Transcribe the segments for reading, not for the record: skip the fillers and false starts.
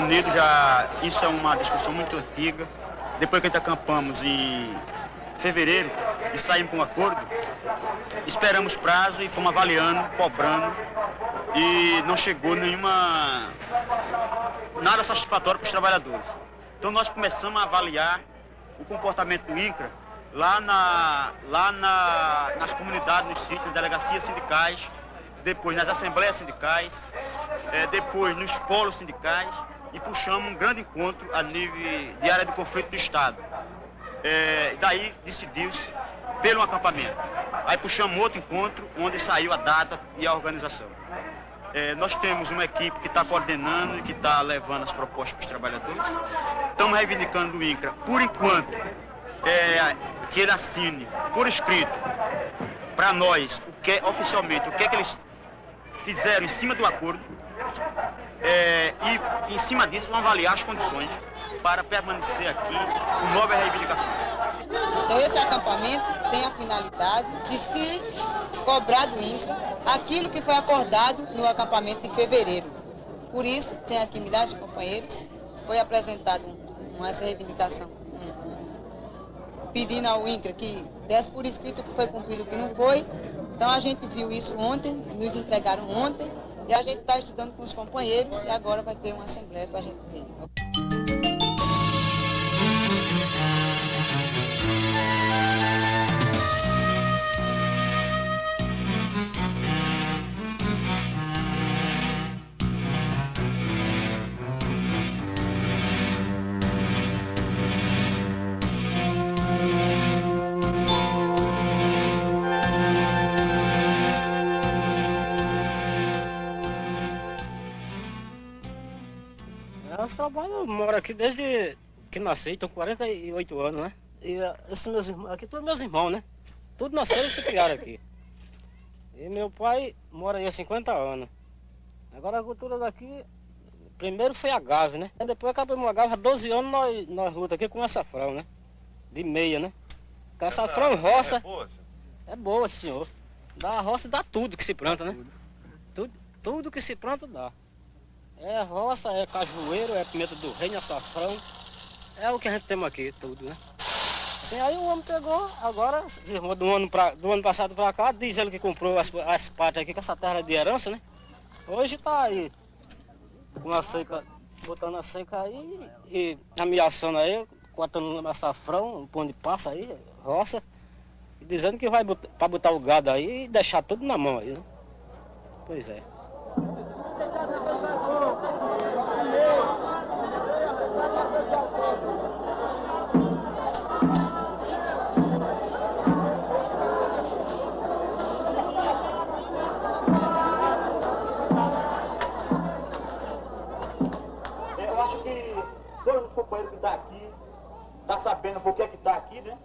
Unidos, isso é uma discussão muito antiga. Depois que a gente acampamos em fevereiro e saímos com um acordo, esperamos prazo e fomos avaliando, cobrando, e não chegou nada satisfatório para os trabalhadores. Então nós começamos a avaliar o comportamento do INCRA nas comunidades, nos sítios, nas delegacias sindicais, depois nas assembleias sindicais, depois nos polos sindicais, e puxamos um grande encontro a nível de área de conflito do Estado. Daí decidiu-se pelo acampamento. Aí puxamos outro encontro, onde saiu a data e a organização. Nós temos uma equipe que está coordenando e que está levando as propostas para os trabalhadores. Estamos reivindicando do INCRA, por enquanto, que ele assine por escrito para nós oficialmente o que eles fizeram em cima do acordo, e em cima disso vão avaliar as condições para permanecer aqui com novas reivindicações. Então esse acampamento tem a finalidade de se cobrar do INCRA aquilo que foi acordado no acampamento de fevereiro. Por isso, tem aqui milhares de companheiros, foi apresentado uma reivindicação pedindo ao INCRA que desse por escrito que foi cumprido o que não foi. Então a gente viu isso ontem, nos entregaram ontem, e a gente está estudando com os companheiros e agora vai ter uma assembleia para a gente ver. Eu moro aqui desde que nasci, estou com 48 anos, né? E esses meus irmãos, aqui todos meus irmãos, né? Tudo nasceram e se criaram aqui. E meu pai mora aí há 50 anos. Agora a cultura daqui, primeiro foi a gave, né? Depois acabamos a gave, há 12 anos nós lutamos aqui com açafrão, né? De meia, né? Com açafrão e roça. É boa, senhor. Dá roça e dá tudo que se planta, né? Tudo que se planta dá. É roça, é cajueiro, é pimenta do reino, açafrão. É o que a gente tem aqui, tudo, né? Assim, aí o homem pegou, agora, do ano passado para cá, diz ele que comprou as partes aqui, que essa terra é de herança, né? Hoje tá aí, com a seca, botando a seca aí e ameaçando aí, cortando açafrão, um pão de passa aí, roça, e dizendo que vai para botar o gado aí e deixar tudo na mão aí, né? Pois é. Eu acho que todos os companheiros que estão aqui estão sabendo por que está aqui, né?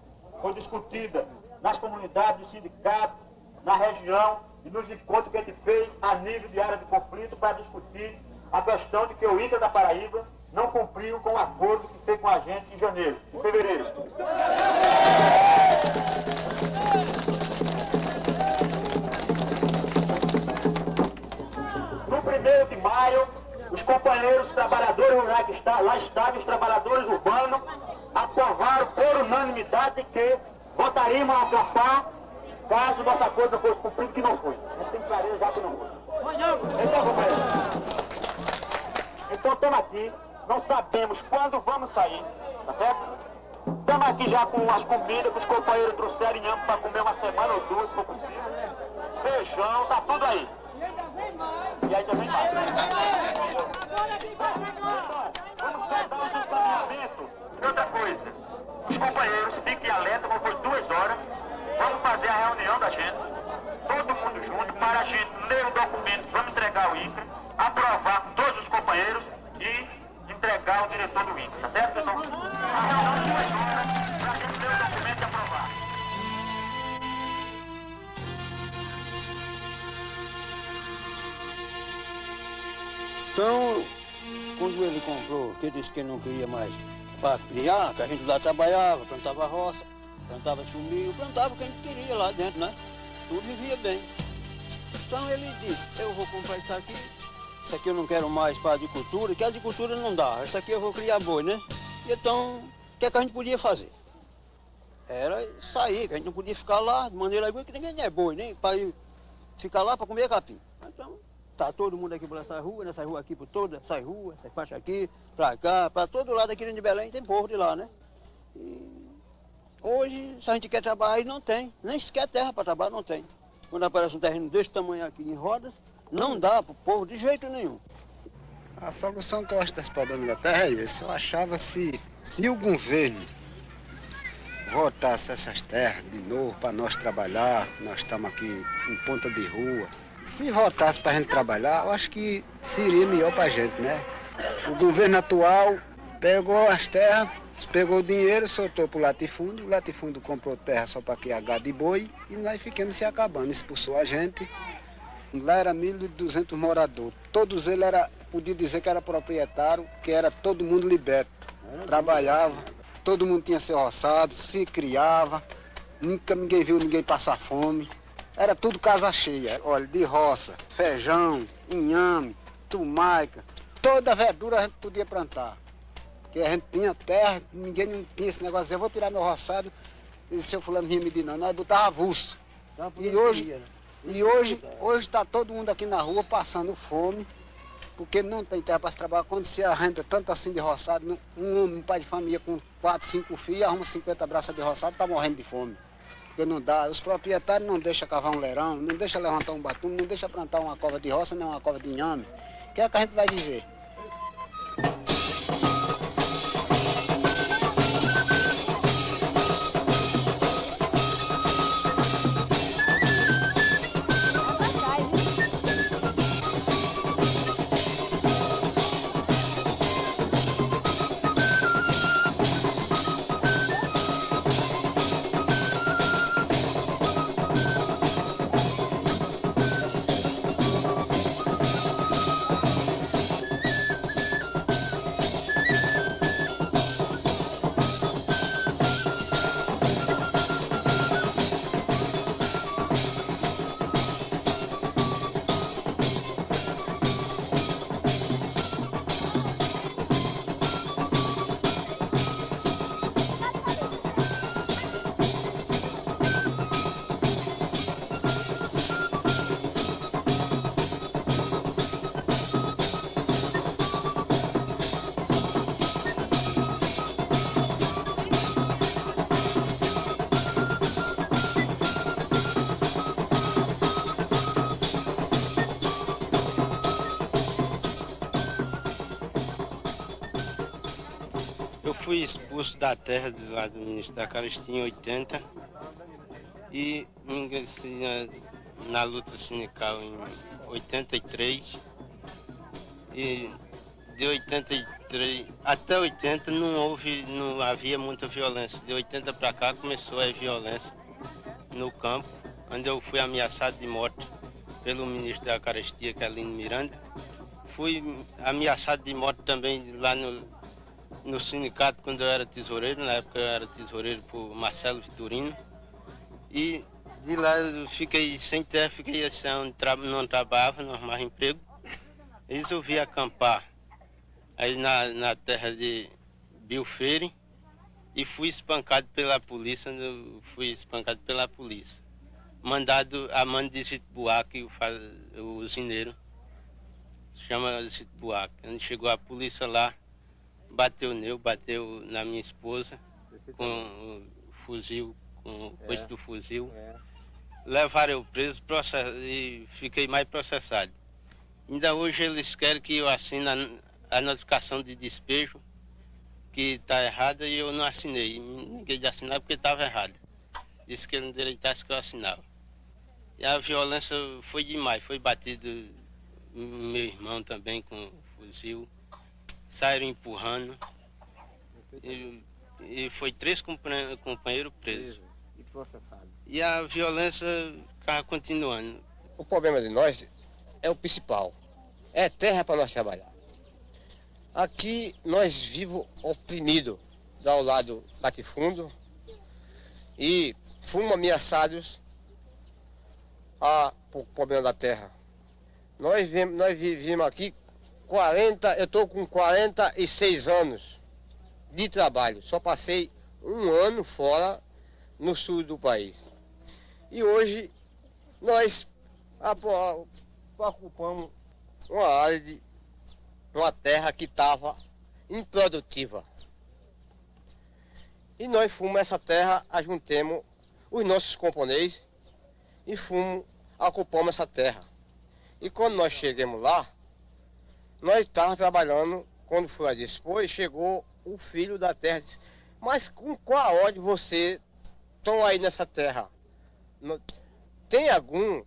Foi discutida nas comunidades, nos sindicatos, na região e nos encontros que a gente fez a nível de área de conflito para discutir a questão de que o INCRA da Paraíba não cumpriu com o acordo que fez com a gente em janeiro, em fevereiro. No 1º de maio, os companheiros trabalhadores rurais que lá estavam, os trabalhadores urbanos, aprovaram por unanimidade que votaríamos a acampar caso o nosso acordo não fosse cumprido, que não foi. A gente tem clareza já que não foi. Então, companheiro, então estamos aqui, não sabemos quando vamos sair, tá certo? Estamos aqui já com as comidas que os companheiros trouxeram em ambos para comer uma semana ou duas, se for possível. Feijão, tá tudo aí. E ainda vem mais. Vamos só dar um encaminhamento de outra coisa. Os companheiros fiquem alerta, como foi 2 horas. Vamos fazer a reunião da gente, todo mundo junto, para a gente ler o documento, vamos entregar ao INCRA, aprovar com todos os companheiros e entregar ao diretor do INCRA, tá certo? Então, a reunião de 2 horas para a gente ler o documento e aprovar. Então, quando ele comprou, que ele disse que não queria mais para criar, que a gente lá trabalhava, plantava roça, plantava chumilho, plantava o que a gente queria lá dentro, né? Tudo vivia bem. Então ele disse, eu vou comprar isso aqui isso aqui eu não quero mais para a agricultura, que a agricultura não dá, isso aqui eu vou criar boi, né? E então, o que é que a gente podia fazer? Era sair, que a gente não podia ficar lá de maneira alguma, que ninguém é boi, nem para ir ficar lá para comer capim. Então, tá todo mundo aqui por essa rua, nessa rua aqui por toda, essas ruas, essas faixas aqui, para cá, para todo lado aqui de Belém tem povo de lá, né? E hoje, se a gente quer trabalhar aí, não tem, nem sequer terra para trabalhar, não tem. Quando aparece um terreno desse tamanho aqui em rodas, não dá para o povo de jeito nenhum. A solução que eu acho desse problema da terra é esse. Eu achava se o governo voltasse essas terras de novo para nós trabalhar, nós estamos aqui em ponta de rua, se voltasse para a gente trabalhar, eu acho que seria melhor para a gente, né? O governo atual pegou as terras, pegou o dinheiro, soltou para o latifúndio comprou terra só para criar gado e boi e nós ficamos se acabando, expulsou a gente. Lá era 1.200 moradores, todos eles podia dizer que era proprietário, que era todo mundo liberto, trabalhava, todo mundo tinha seu roçado, se criava, nunca ninguém viu ninguém passar fome, era tudo casa cheia, olha, de roça, feijão, inhame, tumaica, toda verdura a gente podia plantar, porque a gente tinha terra, ninguém não tinha esse negócio de eu vou tirar meu roçado, e o seu fulano vinha me dizer não, nós botava avulso, e hoje está todo mundo aqui na rua passando fome, porque não tem terra para se trabalhar. Quando se arrenda tanto assim de roçado, um pai de família com 4, 5 filhos, arruma 50 braças de roçado, está morrendo de fome. Porque não dá, os proprietários não deixam cavar um leirão, não deixam levantar um batume, não deixam plantar uma cova de roça, nem uma cova de inhame. O que é que a gente vai dizer? Eu fui expulso da terra do lado do ministro da Caristia em 80 e me ingressei na luta sindical em 83 e de 83 até 80 não havia muita violência. De 80 para cá começou a violência no campo, onde eu fui ameaçado de morte pelo ministro da Caristia, que é Lino Miranda. Fui ameaçado de morte também lá no sindicato quando eu era tesoureiro, na época eu era tesoureiro por Marcelo Vitorino. E de lá eu fiquei sem terra, fiquei assim, não trabalhava, não arrumava emprego. E resolvi acampar aí na terra de Bilfeire e fui espancado pela polícia, mandado a mando de Zito Buarque, o usineiro, chama Zito Buarque. Quando chegou a polícia lá, bateu na minha esposa com o fuzil, com o coice do fuzil. Levaram eu preso e fiquei mais processado. Ainda hoje eles querem que eu assine a notificação de despejo, que está errada, e eu não assinei. Ninguém de assinar porque estava errado. Disse que ele não direitasse que eu assinava. E a violência foi demais, foi batido meu irmão também com fuzil. Saíram empurrando e foi 3 companheiros presos. E processado. E a violência estava continuando. O problema de nós é o principal, é terra para nós trabalhar. Aqui nós vivemos oprimidos ao lado latifundo e fomos ameaçados por problema da terra. Nós vivemos aqui 40, eu estou com 46 anos de trabalho. Só passei um ano fora no sul do país. E hoje nós ocupamos uma área de uma terra que estava improdutiva. E nós fomos essa terra, ajuntemos os nossos camponeses e fomos, ocupamos essa terra. E quando nós chegamos lá, nós estávamos trabalhando, quando foi depois, chegou o filho da terra e disse, mas com qual ordem você estão aí nessa terra? Tem algum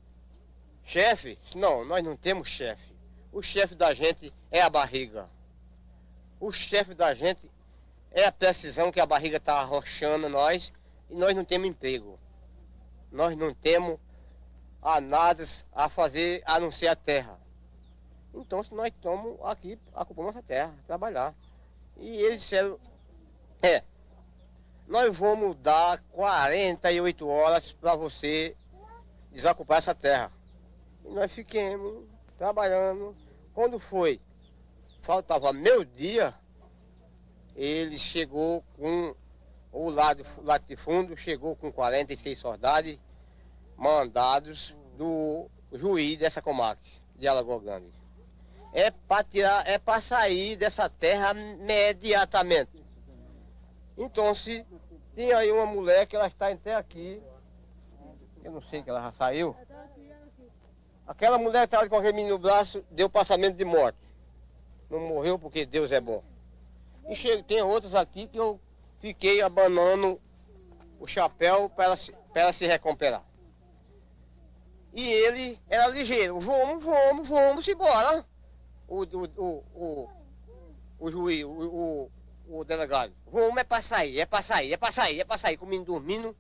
chefe? Não, nós não temos chefe. O chefe da gente é a barriga. O chefe da gente é a precisão que a barriga está arrochando nós e nós não temos emprego. Nós não temos nada a fazer a não ser a terra. Então nós estamos aqui, ocupamos essa terra, trabalhar. E eles disseram, nós vamos dar 48 horas para você desocupar essa terra. E nós fiquemos trabalhando. Quando foi, faltava meio dia, ele chegou com o latifúndio, chegou com 46 soldados mandados do juiz dessa comarca, de Alagoa Grande. É para sair dessa terra imediatamente. Então, se tem aí uma mulher que ela está até aqui, eu não sei que ela já saiu. Aquela mulher que estava com aquele menino no braço, deu passamento de morte. Não morreu porque Deus é bom. E tem outros aqui que eu fiquei abanando o chapéu para ela se recuperar. E ele era ligeiro. Vamos embora. O juiz, o delegado. Vamos, é para sair. Com o menino dormindo.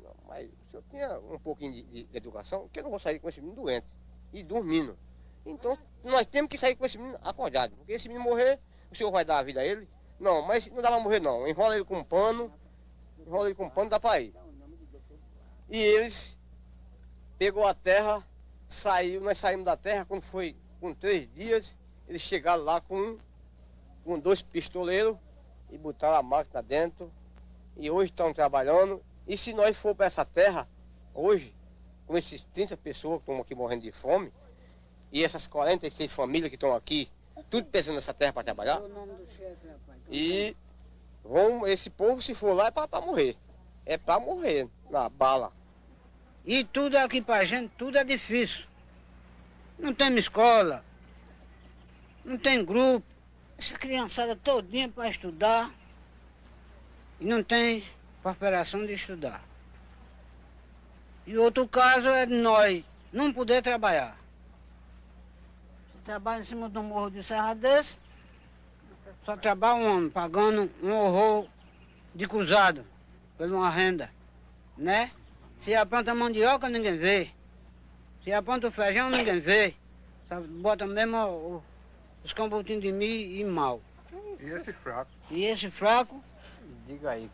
Não, mas se eu tinha um pouquinho de educação, porque eu não vou sair com esse menino doente e dormindo. Então, nós temos que sair com esse menino acordado. Porque esse menino morrer, o senhor vai dar a vida a ele? Não, mas não dá para morrer não. Enrola ele com um pano, dá para ir. E eles pegou a terra, nós saímos da terra, quando foi com 3 dias, eles chegaram lá com 2 pistoleiros e botaram a máquina dentro. E hoje estão trabalhando. E se nós for para essa terra, hoje, com esses 30 pessoas que estão aqui morrendo de fome, e essas 46 famílias que estão aqui, tudo pensando nessa terra para trabalhar, e esse povo, se for lá, é para morrer. É para morrer na bala. E tudo aqui pra gente, tudo é difícil. Não tem escola, não tem grupo. Essa criançada todinha para estudar e não tem preparação de estudar. E outro caso é de nós não poder trabalhar. Você trabalha em cima de um morro de serra desse, só trabalha um homem pagando um horror de cruzado por uma renda, né? Se aponta a mandioca, ninguém vê. Se aponta o feijão, ninguém vê. Só bota mesmo os cambutinhos de milho e mal. E esse fraco? Diga aí,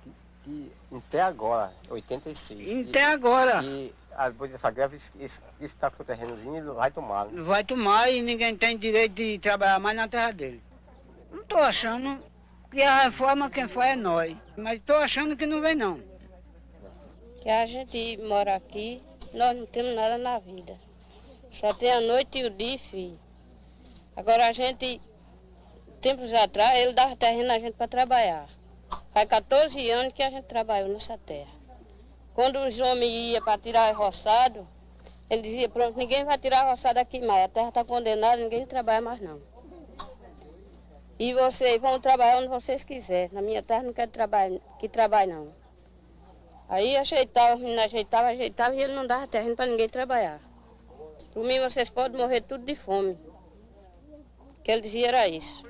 que até agora, 86. Até agora. E depois dessa greve, isso está com o terrenozinho, vai tomar. Né? Vai tomar e ninguém tem direito de trabalhar mais na terra dele. Não estou achando que a reforma quem faz é nós. Mas estou achando que não vem não. Que a gente mora aqui, nós não temos nada na vida. Só tem a noite e o dia, filho. Agora a gente, tempos atrás, ele dava terreno a gente para trabalhar. Faz 14 anos que a gente trabalhou nessa terra. Quando os homens iam para tirar roçado, ele dizia, pronto, ninguém vai tirar roçado aqui mais. A terra está condenada, ninguém trabalha mais não. E vocês vão trabalhar onde vocês quiserem. Na minha terra não quero que trabalhe não. Aí ajeitava, os meninos ajeitavam e ele não dava terreno para ninguém trabalhar. Por mim, vocês podem morrer tudo de fome. O que ele dizia era isso.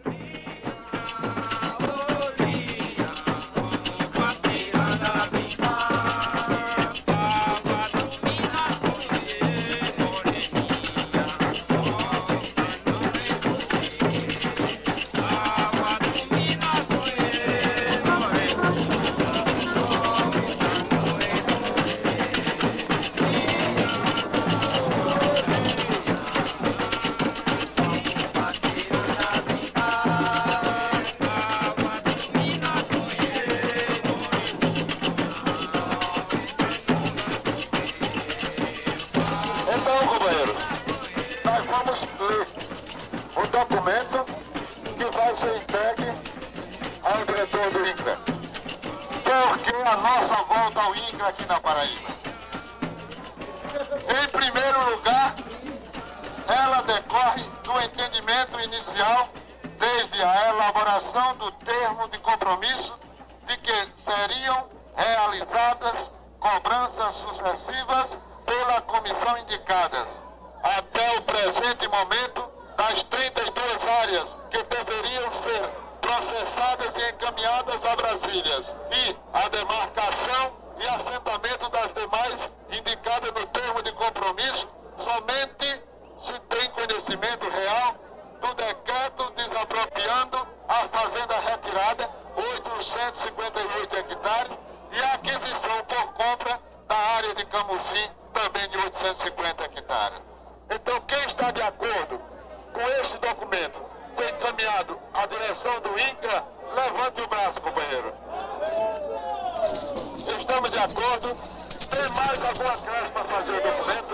a nossa volta ao INCRA aqui na Paraíba. Em primeiro lugar, ela decorre do entendimento inicial desde a elaboração do termo de compromisso de que seriam realizadas cobranças sucessivas pela comissão indicadas, até o presente momento, das 32 áreas que deveriam ser processadas e encaminhadas a Brasília, e a demarcação e assentamento das demais indicadas no termo de compromisso, somente se tem conhecimento real do decreto desapropriando a fazenda retirada, 858 hectares, e a aquisição por compra da área de Camusim, também de 850 hectares. Então, quem está de acordo com este documento, foi encaminhado à direção do INCRA, levante o braço, companheiro. Estamos de acordo. Tem mais alguma creche para fazer o documento?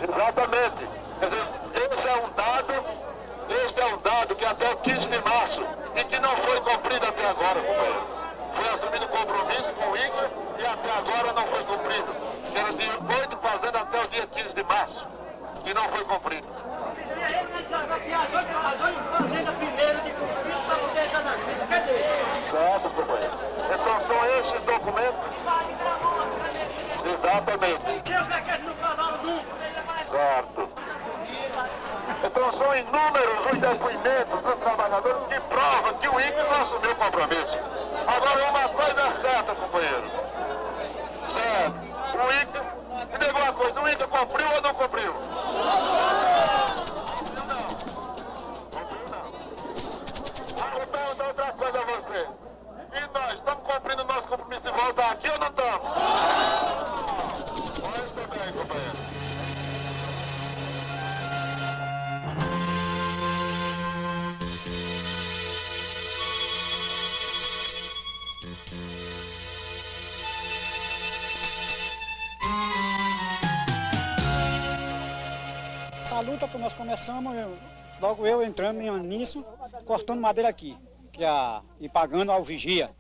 Exatamente. Quer dizer, este é um dado que até o 15 de março e que não foi cumprido até agora, companheiro. Foi assumido compromisso com o INCRA e até agora não foi cumprido. Era de 8 fazendas até o dia 15 de março e não foi cumprido. Certo, companheiro. Então são esses documentos. Exatamente. Certo. Então são inúmeros os depoimentos dos trabalhadores que provam que o INCRA não assumiu o compromisso. Agora uma coisa é certa, companheiro. Certo. O INCRA, me diga uma coisa, o INCRA cumpriu ou não cumpriu? Então outra coisa a você. E nós estamos cumprindo o nosso compromisso de voltar aqui ou não estamos? Muito bem, companheiro. Essa luta que nós começamos, logo eu entrando nisso, cortando madeira aqui, e pagando ao vigia,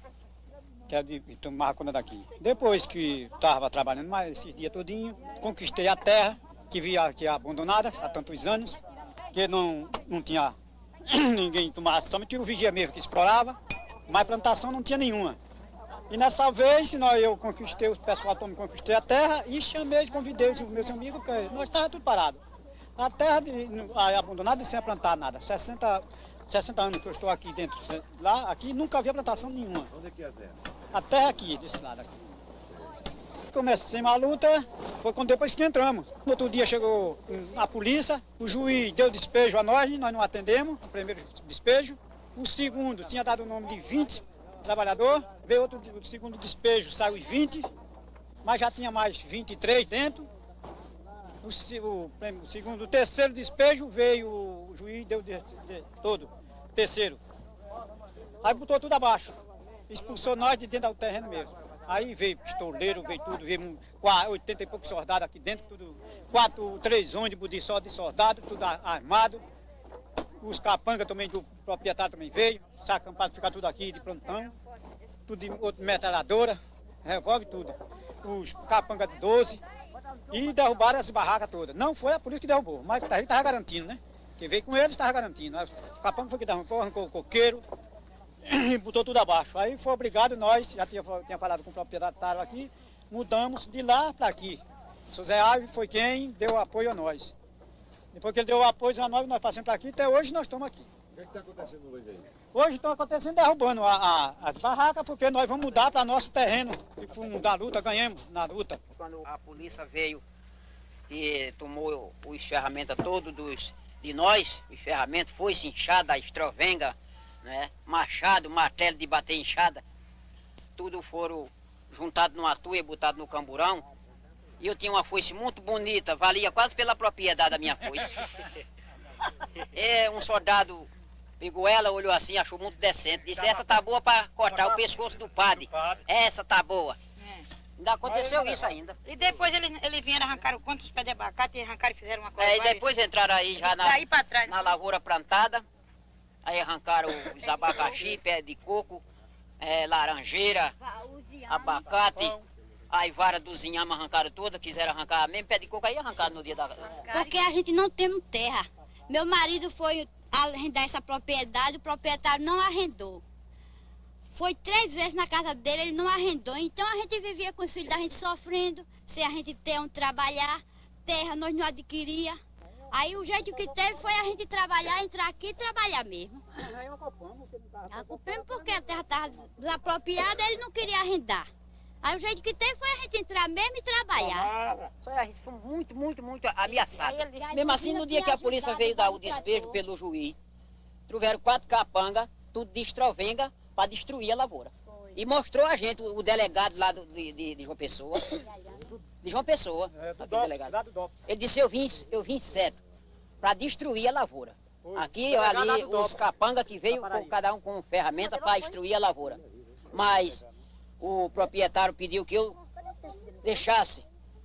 que é de tomar conta daqui. Depois que estava trabalhando mais esses dias todinho, conquistei a terra, que via aqui abandonada há tantos anos, que não tinha ninguém tomar somente o vigia mesmo que explorava, mas plantação não tinha nenhuma. E nessa vez, eu conquistei, o pessoal conquistei a terra e convidei os meus amigos, que nós estávamos tudo parados. A terra abandonada sem plantar nada. 60 anos que eu estou aqui dentro. Lá, aqui nunca havia plantação nenhuma. Onde é que é a terra? A terra aqui, desse lado aqui. Comecei uma luta, foi quando depois que entramos. No outro dia chegou a polícia, o juiz deu despejo a nós não atendemos, o primeiro despejo. O segundo tinha dado o nome de 20 trabalhadores, veio o segundo despejo, saiu os 20, mas já tinha mais 23 dentro. O terceiro despejo veio, o juiz deu todo, terceiro. Aí botou tudo abaixo, expulsou nós de dentro do terreno mesmo. Aí veio pistoleiro, veio tudo, veio 80 e poucos soldados aqui dentro, tudo, 3 ônibus de soldado, tudo armado. Os capangas também do proprietário também veio, se acampado, ficar tudo aqui de plantão, tudo de outra metralhadora, revólver tudo. Os capangas de 12. E derrubaram as barracas todas. Não foi a polícia que derrubou, mas a gente estava garantindo, né? Quem veio com eles estava garantindo. O capanga foi que derrubou, arrancou o coqueiro e botou tudo abaixo. Aí foi obrigado, nós, já tinha falado com o proprietário aqui, mudamos de lá para aqui. O seu Zé Alves foi quem deu apoio a nós. Depois que ele deu apoio a nós passamos para aqui, até hoje nós estamos aqui. O que está acontecendo hoje aí? Hoje está acontecendo derrubando as barracas, porque nós vamos mudar para nosso terreno. E fomos da luta, ganhamos na luta. Quando a polícia veio e tomou os ferramentas todos de nós, os ferramentas, foice, enxada, estrovenga, né? Machado, martelo de bater enxada, tudo foram juntados numa tuia e botados no camburão. E eu tinha uma foice muito bonita, valia quase pela propriedade da minha foice. Um soldado pegou ela, olhou assim, achou muito decente, disse, essa tá boa para cortar o pescoço do padre. Essa tá boa. Ainda aconteceu isso ainda. E depois eles vieram, arrancaram quantos pés de abacate e arrancaram e fizeram uma coisa. E depois entraram aí já na lavoura plantada. Aí arrancaram os abacaxi, pé de coco, laranjeira, abacate. Aí vara dos inhamas arrancaram toda, quiseram arrancar mesmo pé de coco, aí arrancaram no dia da... Porque a gente não tem terra. Meu marido foi arrendar essa propriedade, o proprietário não arrendou. Foi 3 vezes na casa dele, ele não arrendou. Então a gente vivia com os filhos da gente sofrendo, sem a gente ter onde trabalhar, terra nós não adquiria. Aí o jeito que teve foi a gente trabalhar, entrar aqui e trabalhar mesmo. Ocupamos porque a terra estava desapropriada, ele não queria arrendar. Aí o jeito que teve foi a gente entrar mesmo e trabalhar. A gente foi muito ameaçado. Mesmo assim, no dia que a polícia veio dar o despejo pelo juiz, trouxeram 4 capangas, tudo de estrovenga, para destruir a lavoura. E mostrou a gente, o delegado lá de João Pessoa, aquele delegado. Ele disse, eu vim certo, para destruir a lavoura. Aqui, ali, os capangas que veio, cada um com ferramenta para destruir a lavoura. Mas o proprietário pediu que eu deixasse.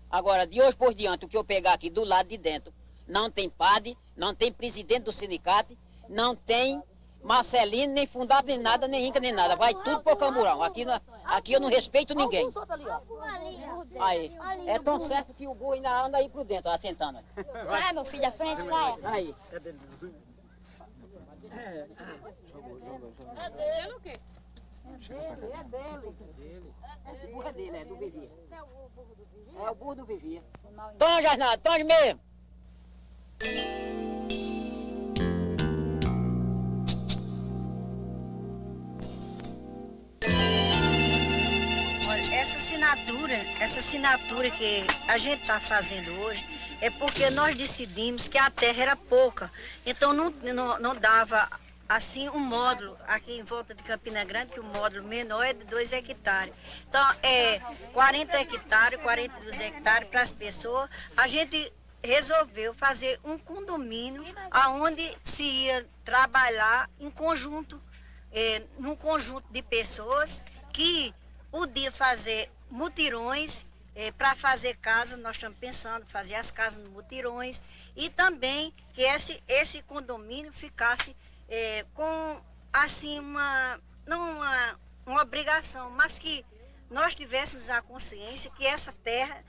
Agora, de hoje por diante, o que eu pegar aqui do lado de dentro, não tem padre, não tem presidente do sindicato, não tem Marcelino, nem fundado, nem nada, nem Inca, nem nada. Vai tudo pro Camburão. Aqui eu não respeito ninguém. Aí, é tão certo que o boi ainda anda aí por dentro, ó, tentando. Sai, meu filho, da frente, sai. Aí. É dele o quê? É dele. Esse burro é dele, é do Vivia. É o burro do Vivia. Tom, Jasnado, tom mesmo. Olha, essa assinatura que a gente está fazendo hoje é porque nós decidimos que a terra era pouca. Então não dava assim um módulo aqui em volta de Campina Grande, que o módulo menor é de 2 hectares. Então é 40 hectares, 42 hectares para as pessoas. A gente resolveu fazer um condomínio onde se ia trabalhar em conjunto, num conjunto de pessoas que podia fazer mutirões para fazer casas. Nós estamos pensando em fazer as casas nos mutirões e também que esse condomínio ficasse com assim não uma obrigação, mas que nós tivéssemos a consciência que essa terra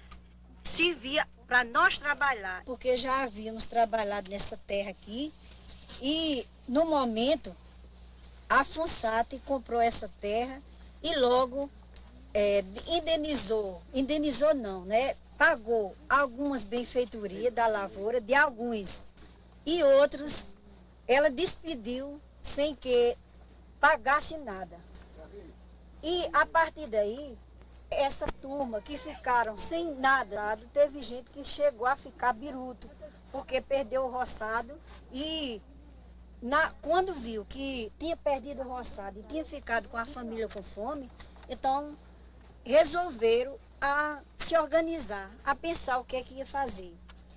servia para nós trabalhar. Porque já havíamos trabalhado nessa terra aqui e no momento a FUNSAT comprou essa terra e logo indenizou não, né? Pagou algumas benfeitorias da lavoura de alguns e outros ela despediu sem que pagasse nada. E a partir daí, essa turma que ficaram sem nada, teve gente que chegou a ficar biruto, porque perdeu o roçado e quando viu que tinha perdido o roçado e tinha ficado com a família com fome, então resolveram a se organizar, a pensar o que é que ia fazer.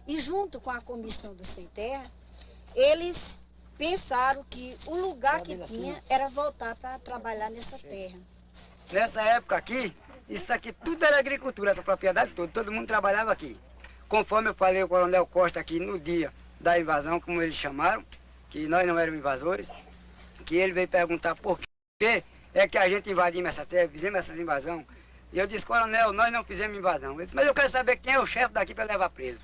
E junto com a comissão do Sem Terra, eles pensaram que o lugar que tinha era voltar para trabalhar nessa terra. Nessa época aqui, isso aqui tudo era agricultura, essa propriedade toda, todo mundo trabalhava aqui. Conforme eu falei o Coronel Costa aqui no dia da invasão, como eles chamaram, que nós não éramos invasores, que ele veio perguntar por que é que a gente invadimos essa terra, fizemos essas invasões. E eu disse, Coronel, nós não fizemos invasão. Ele disse, mas eu quero saber quem é o chefe daqui para levar preso.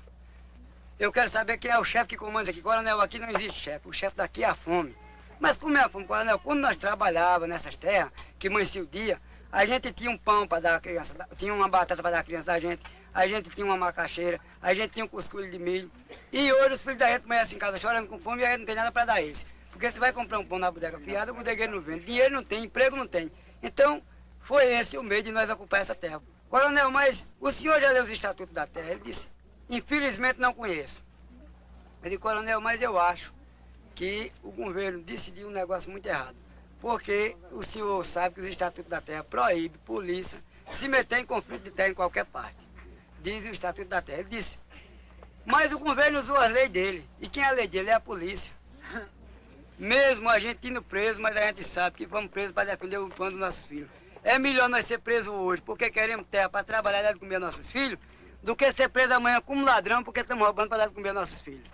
Eu quero saber quem é o chefe que comanda aqui. Coronel, aqui não existe chefe, o chefe daqui é a fome. Mas como é a fome, Coronel? Quando nós trabalhávamos nessas terras, que amanhecia o dia, a gente tinha um pão para dar à criança, tinha uma batata para dar à criança da gente, a gente tinha uma macaxeira, a gente tinha um cuscuz de milho. E hoje os filhos da gente amanhecem em casa chorando com fome e a gente não tem nada para dar a eles. Porque você vai comprar um pão na bodega fiada, o bodegueiro não vende, dinheiro não tem, emprego não tem. Então, foi esse o meio de nós ocupar essa terra. Coronel, mas o senhor já leu os estatutos da terra? Ele disse, infelizmente não conheço. Eu disse, Coronel, mas eu acho que o governo decidiu um negócio muito errado. Porque o senhor sabe que os estatutos da terra proíbem polícia se meter em conflito de terra em qualquer parte. Diz o estatuto da terra. Ele disse, mas o governo usou as leis dele. E quem é a lei dele é a polícia. Mesmo a gente indo preso, mas a gente sabe que vamos presos para defender o pão dos nossos filhos. É melhor nós ser presos hoje porque queremos terra para trabalhar e dar de comer aos nossos filhos, do que ser preso amanhã como ladrão porque estamos roubando para dar de comer aos nossos filhos.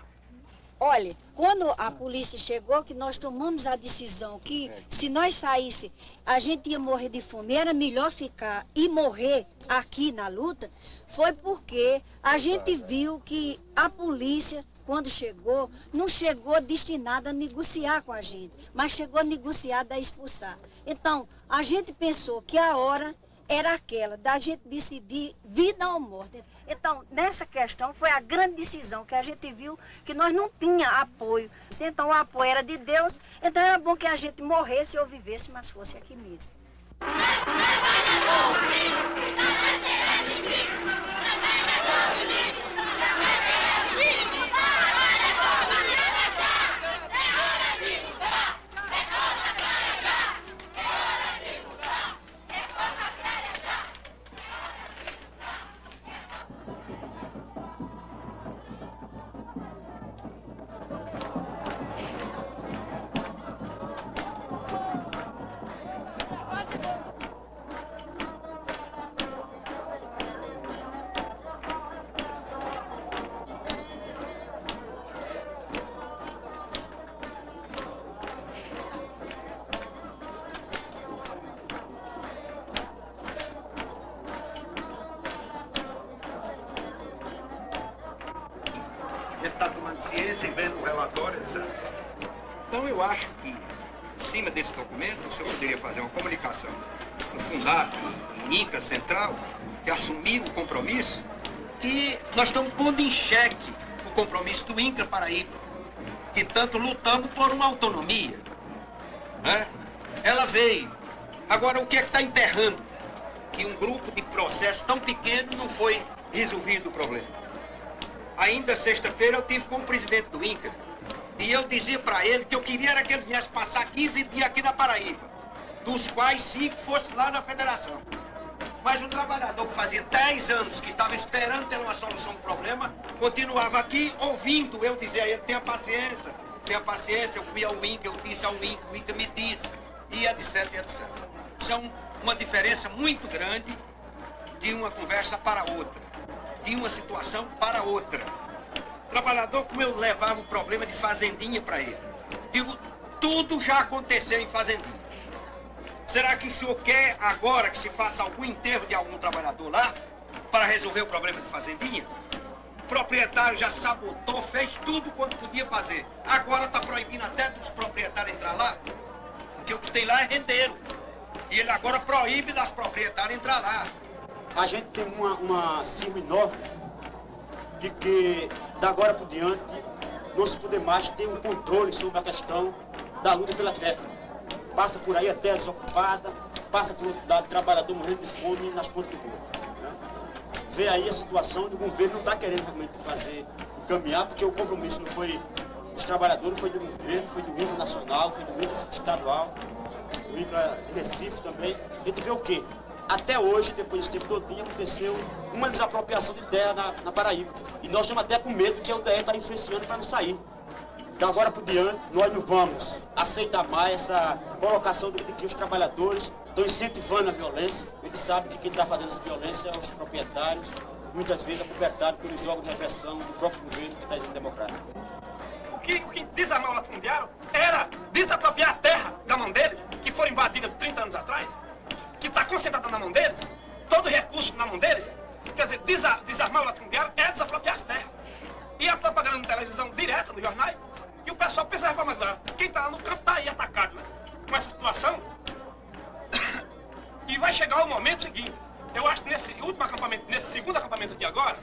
Olha, quando a polícia chegou, que nós tomamos a decisão que se nós saísse, a gente ia morrer de fome, era melhor ficar e morrer aqui na luta, foi porque a gente viu que a polícia, quando chegou, não chegou destinada a negociar com a gente, mas chegou a negociar a expulsar. Então, a gente pensou que a hora era aquela da gente decidir vida ou morte. Então, nessa questão, foi a grande decisão que a gente viu que nós não tinha apoio. Então, o apoio era de Deus, então era bom que a gente morresse ou vivesse, mas fosse aqui mesmo. Ele está tomando ciência e vendo o relatório, etc. Então eu acho que, em cima desse documento, o senhor poderia fazer uma comunicação no Fundap, em INCA Central, que assumiram o compromisso, e nós estamos pondo em xeque o compromisso do INCA Paraíba, que tanto lutamos por uma autonomia. Né? Ela veio. Agora, o que é que está emperrando? Que um grupo de processo tão pequeno não foi resolvido o problema. Ainda sexta-feira eu tive com o presidente do INCA e eu dizia para ele que eu queria era que ele viesse passar 15 dias aqui na Paraíba, dos quais 5 fosse lá na federação. Mas o trabalhador que fazia 10 anos que estava esperando ter uma solução do problema, continuava aqui ouvindo eu dizer a ele, tenha paciência, eu fui ao INCA, eu disse ao INCA, o INCA me disse, e etc, etc. Isso é uma diferença muito grande de uma conversa para outra, de uma situação para outra. Trabalhador, como eu levava o problema de fazendinha para ele. Digo, tudo já aconteceu em fazendinha. Será que o senhor quer agora que se faça algum enterro de algum trabalhador lá para resolver o problema de fazendinha? O proprietário já sabotou, fez tudo quanto podia fazer. Agora está proibindo até dos proprietários entrar lá, porque o que tem lá é rendeiro. E ele agora proíbe das proprietárias entrar lá. A gente tem uma cima enorme de que, da agora por diante, não se poder mais ter um controle sobre a questão da luta pela terra. Passa por aí a terra desocupada, passa por outro lado, trabalhador morrendo de fome nas pontas de rua. Né? Vê aí a situação do governo não está querendo realmente fazer, caminhar, porque o compromisso não foi dos trabalhadores, foi do governo, foi do INCA nacional, foi do INCA estadual, do INCA de Recife também. A gente vê o quê? Até hoje, depois desse tempo todinho, aconteceu uma desapropriação de terra na Paraíba. E nós estamos até com medo que a UDE está influenciando para não sair. Da agora por diante, nós não vamos aceitar mais essa colocação de que os trabalhadores estão incentivando a violência. A gente sabe que quem está fazendo essa violência é os proprietários, muitas vezes acobertado pelos órgãos de repressão do próprio governo que está sendo democrático. O que desarmar o latifundiário era desapropriar a terra da mão deles, que foi invadida 30 anos atrás, que está concentrada na mão deles, todo recurso na mão deles. Quer dizer, desarmar o latifundiário é desapropriar as terras. E a propaganda na televisão direta, nos jornais, que o pessoal pensa agora, quem está lá no campo está aí atacado, né? Com essa situação. E vai chegar o momento seguinte. Eu acho que nesse último acampamento, nesse segundo acampamento de agora,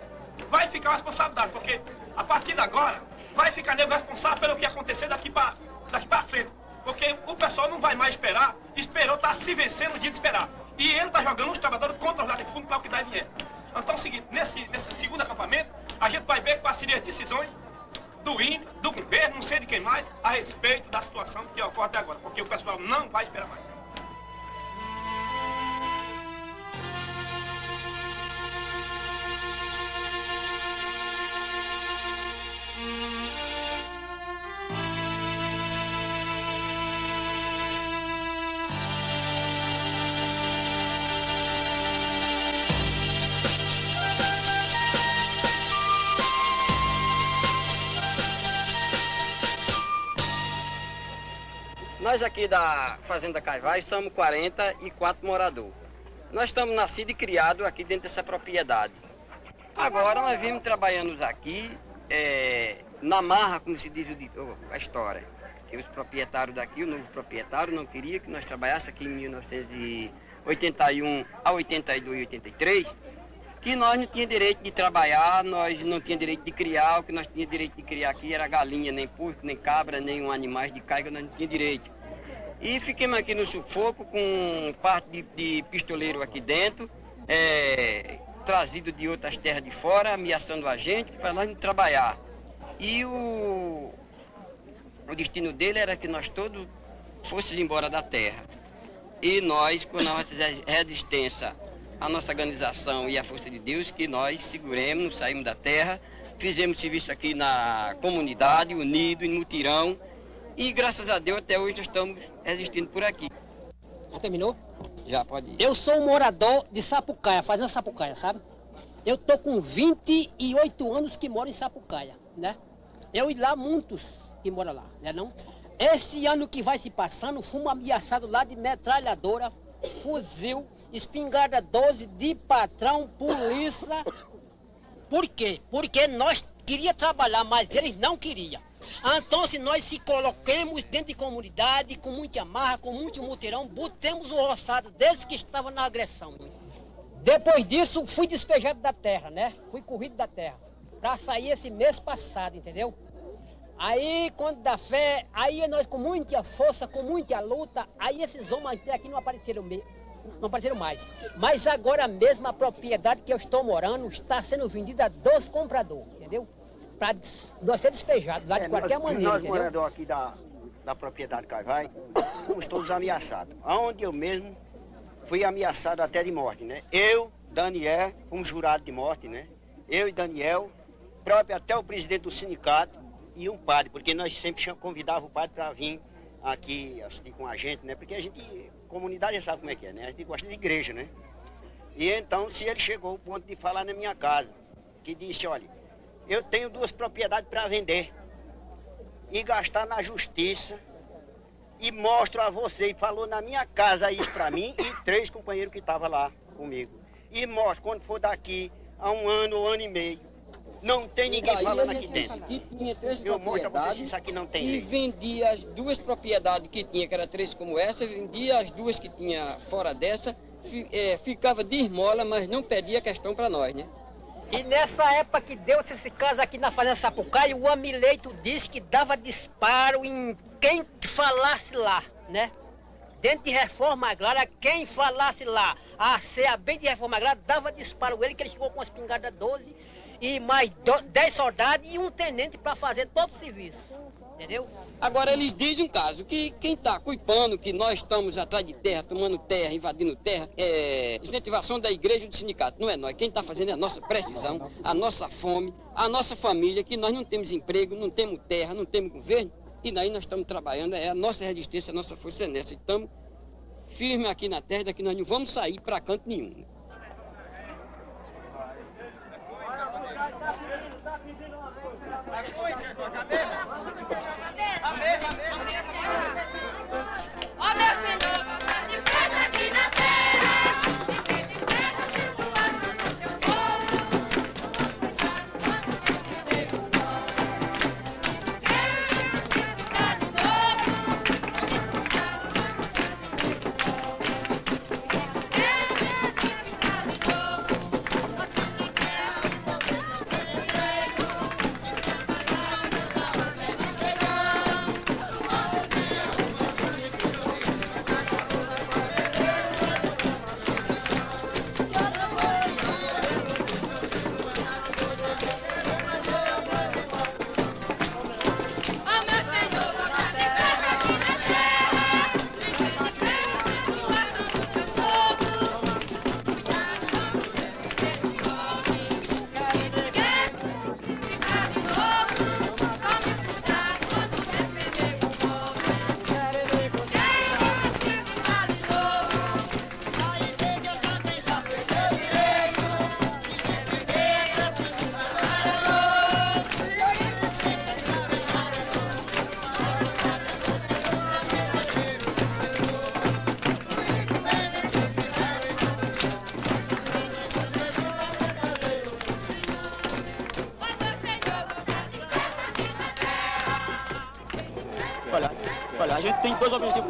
vai ficar a responsabilidade, porque a partir de agora vai ficar nego responsável pelo que acontecer daqui para frente. Porque o pessoal não vai mais esperar, está se vencendo o dia de esperar. E ele está jogando os trabalhadores contra os latifúndios para o que dá e vier. Então é o seguinte, nesse segundo acampamento, a gente vai ver quais seriam as decisões do INCA, do governo, não sei de quem mais, a respeito da situação que ocorre até agora, porque o pessoal não vai esperar mais. Nós aqui da Fazenda Caivai somos 44 moradores. Nós estamos nascidos e criados aqui dentro dessa propriedade. Agora nós vimos trabalhando aqui na marra, como se diz a história. Que os proprietários daqui, o novo proprietário, não queria que nós trabalhássemos aqui em 1981 a 82 e 83, que nós não tínhamos direito de trabalhar, nós não tínhamos direito de criar, o que nós tínhamos direito de criar aqui era galinha, nem porco, nem cabra, nem animais de carga, nós não tínhamos direito. E fiquemos aqui no sufoco com parte de pistoleiro aqui dentro, trazido de outras terras de fora, ameaçando a gente para nós não trabalhar. E o destino dele era que nós todos fôssemos embora da terra. E nós, com a nossa resistência, a nossa organização e a força de Deus, que nós seguremos, saímos da terra, fizemos serviço aqui na comunidade, unido, em mutirão, e graças a Deus até hoje nós estamos resistindo por aqui. Já terminou? Já, pode ir. Eu sou um morador de Sapucaia, fazendo Sapucaia, sabe? Eu tô com 28 anos que moro em Sapucaia, né? Eu e lá muitos que moram lá, né não? Esse ano que vai se passando, fomos ameaçados lá de metralhadora, fuzil, espingarda 12 de patrão, polícia. Por quê? Porque nós queríamos trabalhar, mas eles não queriam. Então, se nós se coloquemos dentro de comunidade, com muita marra, com muito mutirão, botemos o roçado deles que estavam na agressão. Depois disso, fui despejado da terra, né? Fui corrido da terra, para sair esse mês passado, entendeu? Aí, quando dá fé, aí nós com muita força, com muita luta, aí esses homens aqui não apareceram mais. Mas agora mesmo a propriedade que eu estou morando está sendo vendida a 2 compradores, entendeu? Para nós ser despejados lá de qualquer maneira, nós entendeu? moradores aqui da propriedade Caivai, fomos todos ameaçados. Onde eu mesmo fui ameaçado até de morte, né? Eu, Daniel, fomos jurados de morte, né? Eu e Daniel, próprio até o presidente do sindicato, e um padre, porque nós sempre convidávamos o padre para vir aqui assistir com a gente, né? Porque a gente, comunidade já sabe como é que é, né? A gente gosta de igreja, né? E então, se ele chegou ao ponto de falar na minha casa, que disse, olha, eu tenho 2 propriedades para vender e gastar na justiça e mostro a você, e falou na minha casa isso para mim e 3 companheiros que estavam lá comigo. E mostro, quando for daqui a 1 ano ou 1 ano e meio, não tem ninguém falando aqui dentro. Que tinha 3 Eu mostro pra vocês propriedades isso aqui não tem e jeito. vendia as 2 propriedades que tinha, que era 3 como essa, vendia as 2 que tinha fora dessa, ficava de esmola, mas não pedia questão para nós, né? E nessa época que deu-se esse caso aqui na Fazenda Sapucaia, o Amileito disse que dava disparo em quem falasse lá, né? Dentro de reforma agrária, quem falasse lá, a CAB de reforma agrária, dava disparo ele, que ele chegou com uma espingarda 12 e mais 10 soldados e um tenente para fazer todo o serviço, entendeu? Agora eles dizem um caso, que quem está culpando que nós estamos atrás de terra, tomando terra, invadindo terra, incentivação da igreja e do sindicato, não é nós. Quem está fazendo é a nossa precisão, a nossa fome, a nossa família, que nós não temos emprego, não temos terra, não temos governo, e daí nós estamos trabalhando, é a nossa resistência, a nossa força é nessa. Estamos firmes aqui na terra, daqui nós não vamos sair para canto nenhum. Ó meu Senhor, me faz aqui na terra.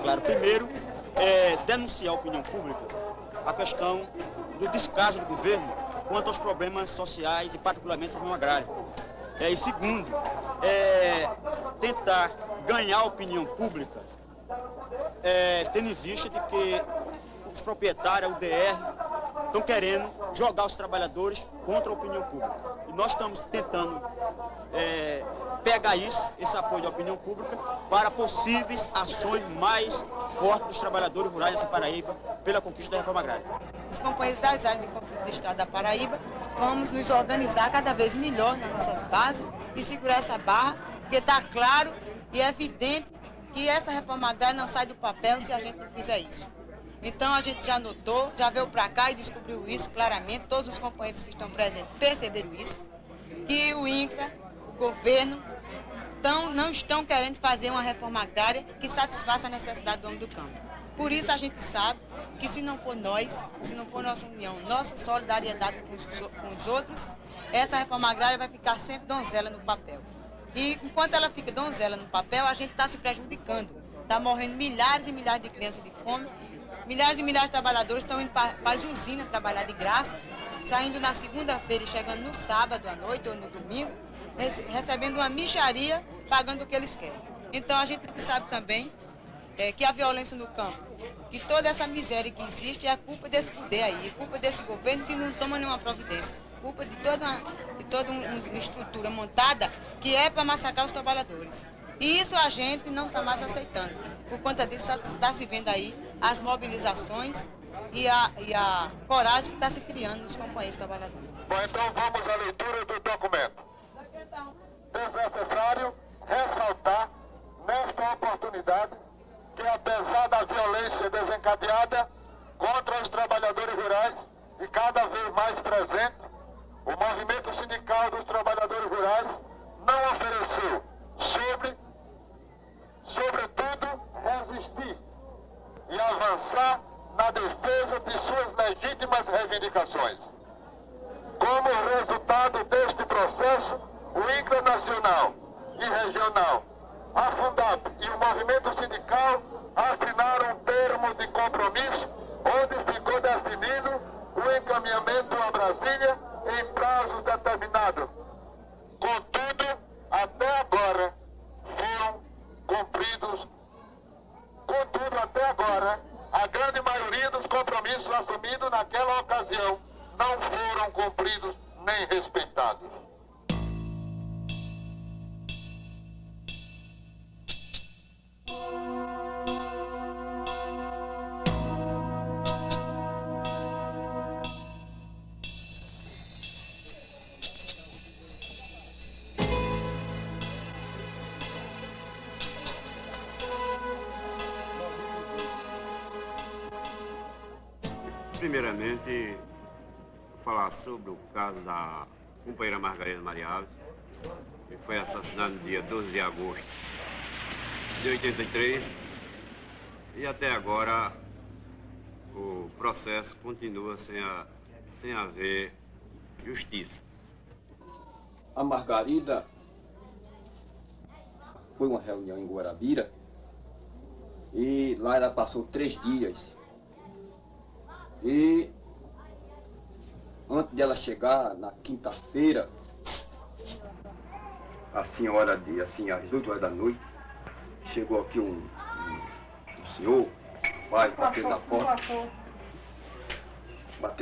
claro. Primeiro, denunciar a opinião pública a questão do descaso do governo quanto aos problemas sociais e particularmente o problema agrário. E segundo, tentar ganhar a opinião pública, tendo em vista de que os proprietários, o DR, estão querendo jogar os trabalhadores contra a opinião pública. E nós estamos tentando pegar esse apoio da opinião pública para possíveis ações mais fortes dos trabalhadores rurais dessa Paraíba pela conquista da reforma agrária. Os companheiros das áreas de conflito do estado da Paraíba vamos nos organizar cada vez melhor nas nossas bases e segurar essa barra, porque está claro e evidente que essa reforma agrária não sai do papel se a gente não fizer isso. Então a gente já notou, já veio para cá e descobriu isso claramente, todos os companheiros que estão presentes perceberam isso, que o INCRA, o governo, não estão querendo fazer uma reforma agrária que satisfaça a necessidade do homem do campo. Por isso a gente sabe que se não for nós, se não for nossa união, nossa solidariedade com os outros, essa reforma agrária vai ficar sempre donzela no papel. E enquanto ela fica donzela no papel, a gente está se prejudicando. Está morrendo milhares e milhares de crianças de fome, milhares e milhares de trabalhadores estão indo para as usinas trabalhar de graça, saindo na segunda-feira e chegando no sábado à noite ou no domingo, recebendo uma mixaria, pagando o que eles querem. Então a gente sabe também que a violência no campo, que toda essa miséria que existe é a culpa desse poder aí, é culpa desse governo que não toma nenhuma providência, culpa de toda uma estrutura montada que é para massacrar os trabalhadores. E isso a gente não está mais aceitando. Por conta disso está se vendo aí as mobilizações e a coragem que está se criando nos companheiros trabalhadores. Bom, então vamos à leitura do documento. Desnecessário ressaltar nesta oportunidade que apesar da violência desencadeada contra os trabalhadores rurais e cada vez mais presente, o movimento sindical dos trabalhadores rurais não ofereceu, sobretudo, resistir e avançar na defesa de suas legítimas reivindicações. Como resultado deste processo, o INCRA nacional e regional, a Fundap e o movimento sindical assinaram um termo de compromisso onde ficou definido o encaminhamento a Brasília em prazo determinado. Contudo, até agora a grande maioria dos compromissos assumidos naquela ocasião não foram cumpridos nem respeitados. Primeiramente, vou falar sobre o caso da companheira Margarida Maria Alves, que foi assassinada no dia 12 de agosto de 83, e até agora o processo continua sem haver justiça. A Margarida foi uma reunião em Guarabira e lá ela passou 3 dias. E antes dela chegar na quinta-feira, às 8 horas da noite, chegou aqui um senhor, pai, batendo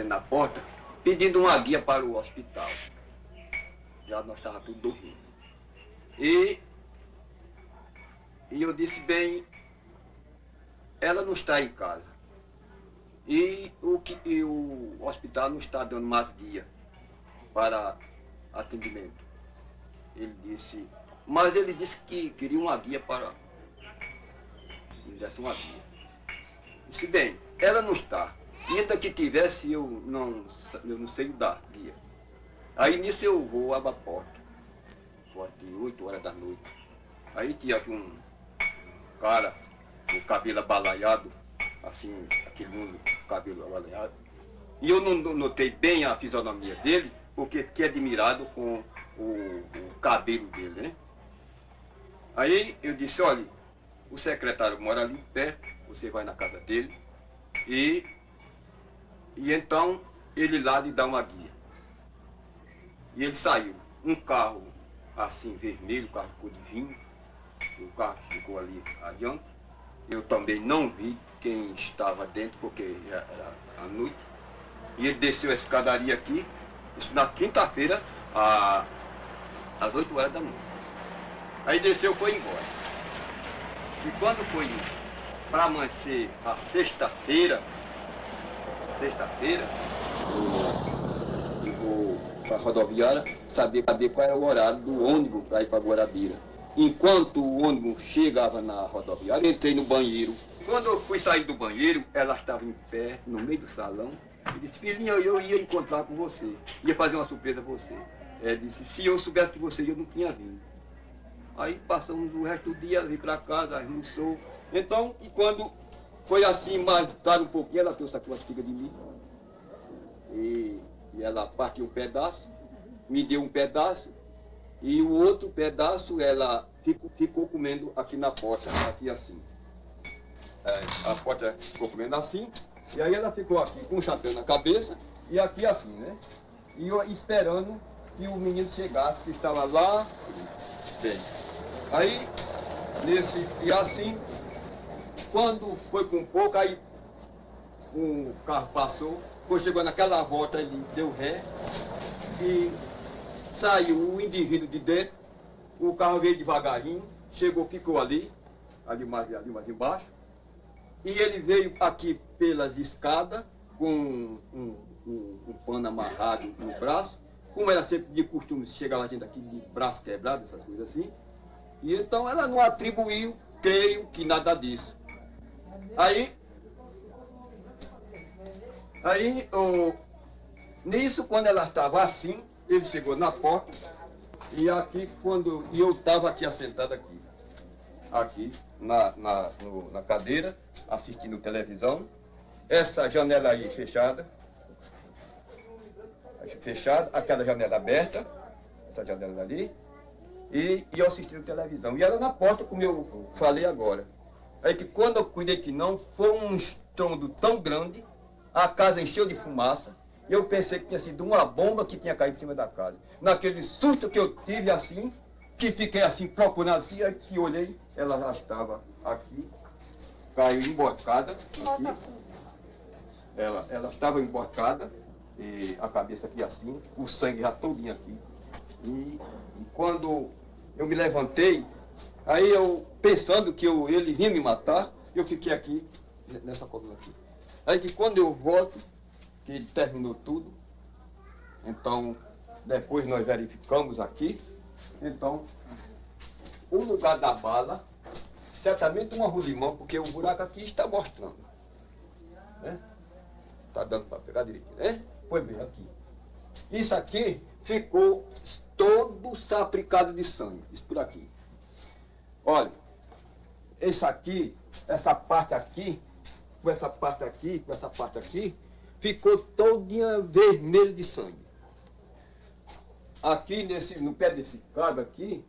na porta, pedindo uma guia para o hospital. Já nós estávamos tudo dormindo. E eu disse, bem, ela não está em casa. E o hospital não está dando mais guia para atendimento. Mas ele disse que queria uma guia para... Me desse uma guia. Disse, bem, ela não está. E ainda que tivesse, eu não sei dar guia. Aí nisso eu vou abrir a porta. De 8 horas da noite. Aí tinha aqui um cara com o cabelo abalaiado, assim, aquele cabelo abalaiado. E eu não notei bem a fisionomia dele, porque fiquei admirado com o cabelo dele, né? Aí eu disse, olha, o secretário mora ali perto, você vai na casa dele e então ele lá lhe dá uma guia. E ele saiu. Um carro assim vermelho, o carro ficou de vinho, o carro ficou ali adiante. Eu também não vi quem estava dentro, porque já era à noite. E ele desceu a escadaria aqui, isso na quinta-feira, às 8 horas da noite. Aí desceu e foi embora. E quando foi para amanhecer a sexta-feira, eu vou para a rodoviária saber qual era o horário do ônibus para ir para Guarabira. Enquanto o ônibus chegava na rodoviária, eu entrei no banheiro. Quando eu fui sair do banheiro, ela estava em pé, no meio do salão, e disse, filhinha, eu ia encontrar com você, ia fazer uma surpresa para você. Ela disse, se eu soubesse que você ia, eu não tinha vindo. Aí passamos o resto do dia, vim para casa, almoçou. Então, e quando foi assim, mais tarde um pouquinho, ela trouxe aquela espiga de mim. E ela partiu um pedaço, me deu um pedaço, e o outro pedaço ela ficou comendo aqui na porta, aqui assim. A porta ficou comendo assim, e aí ela ficou aqui com um chapéu na cabeça, e aqui assim, né? E eu esperando que o menino chegasse, que estava lá, bem. Aí, e assim, quando foi com um pouco, aí um carro passou, quando chegou naquela volta, ele deu ré, e saiu o indivíduo de dentro, o carro veio devagarinho, chegou, ficou ali mais embaixo, e ele veio aqui pelas escadas, com um pano amarrado no braço, como era sempre de costume, chegava gente aqui de braço quebrado, essas coisas assim, e então ela não atribuiu, creio que nada disso. Aí nisso, quando ela estava assim, ele chegou na porta, e aqui, e eu estava aqui assentado aqui na cadeira, assistindo televisão, essa janela aí fechada, aquela janela aberta, essa janela ali, e eu assistindo televisão. E ela na porta, como eu falei agora. Aí que quando eu cuidei que não, foi um estrondo tão grande, a casa encheu de fumaça, e eu pensei que tinha sido uma bomba que tinha caído em cima da casa. Naquele susto que eu tive assim, que fiquei assim procurando assim, aí que olhei, ela já estava aqui, caiu emboscada aqui. Ela estava emboscada, e a cabeça aqui assim, o sangue já todinho aqui. E quando eu me levantei, aí eu, pensando que ele vinha me matar, eu fiquei aqui, nessa coluna aqui. Aí que quando eu volto, que ele terminou tudo, então, depois nós verificamos aqui, então, o lugar da bala, certamente uma rolimão, porque o buraco aqui está mostrando. Né? Está dando para pegar direitinho, né? Pois bem, aqui. Isso aqui ficou todo sapricado de sangue, isso por aqui. Olha, esse aqui, essa parte aqui, com essa parte aqui, ficou todinha vermelho de sangue. Aqui no pé desse cabra aqui,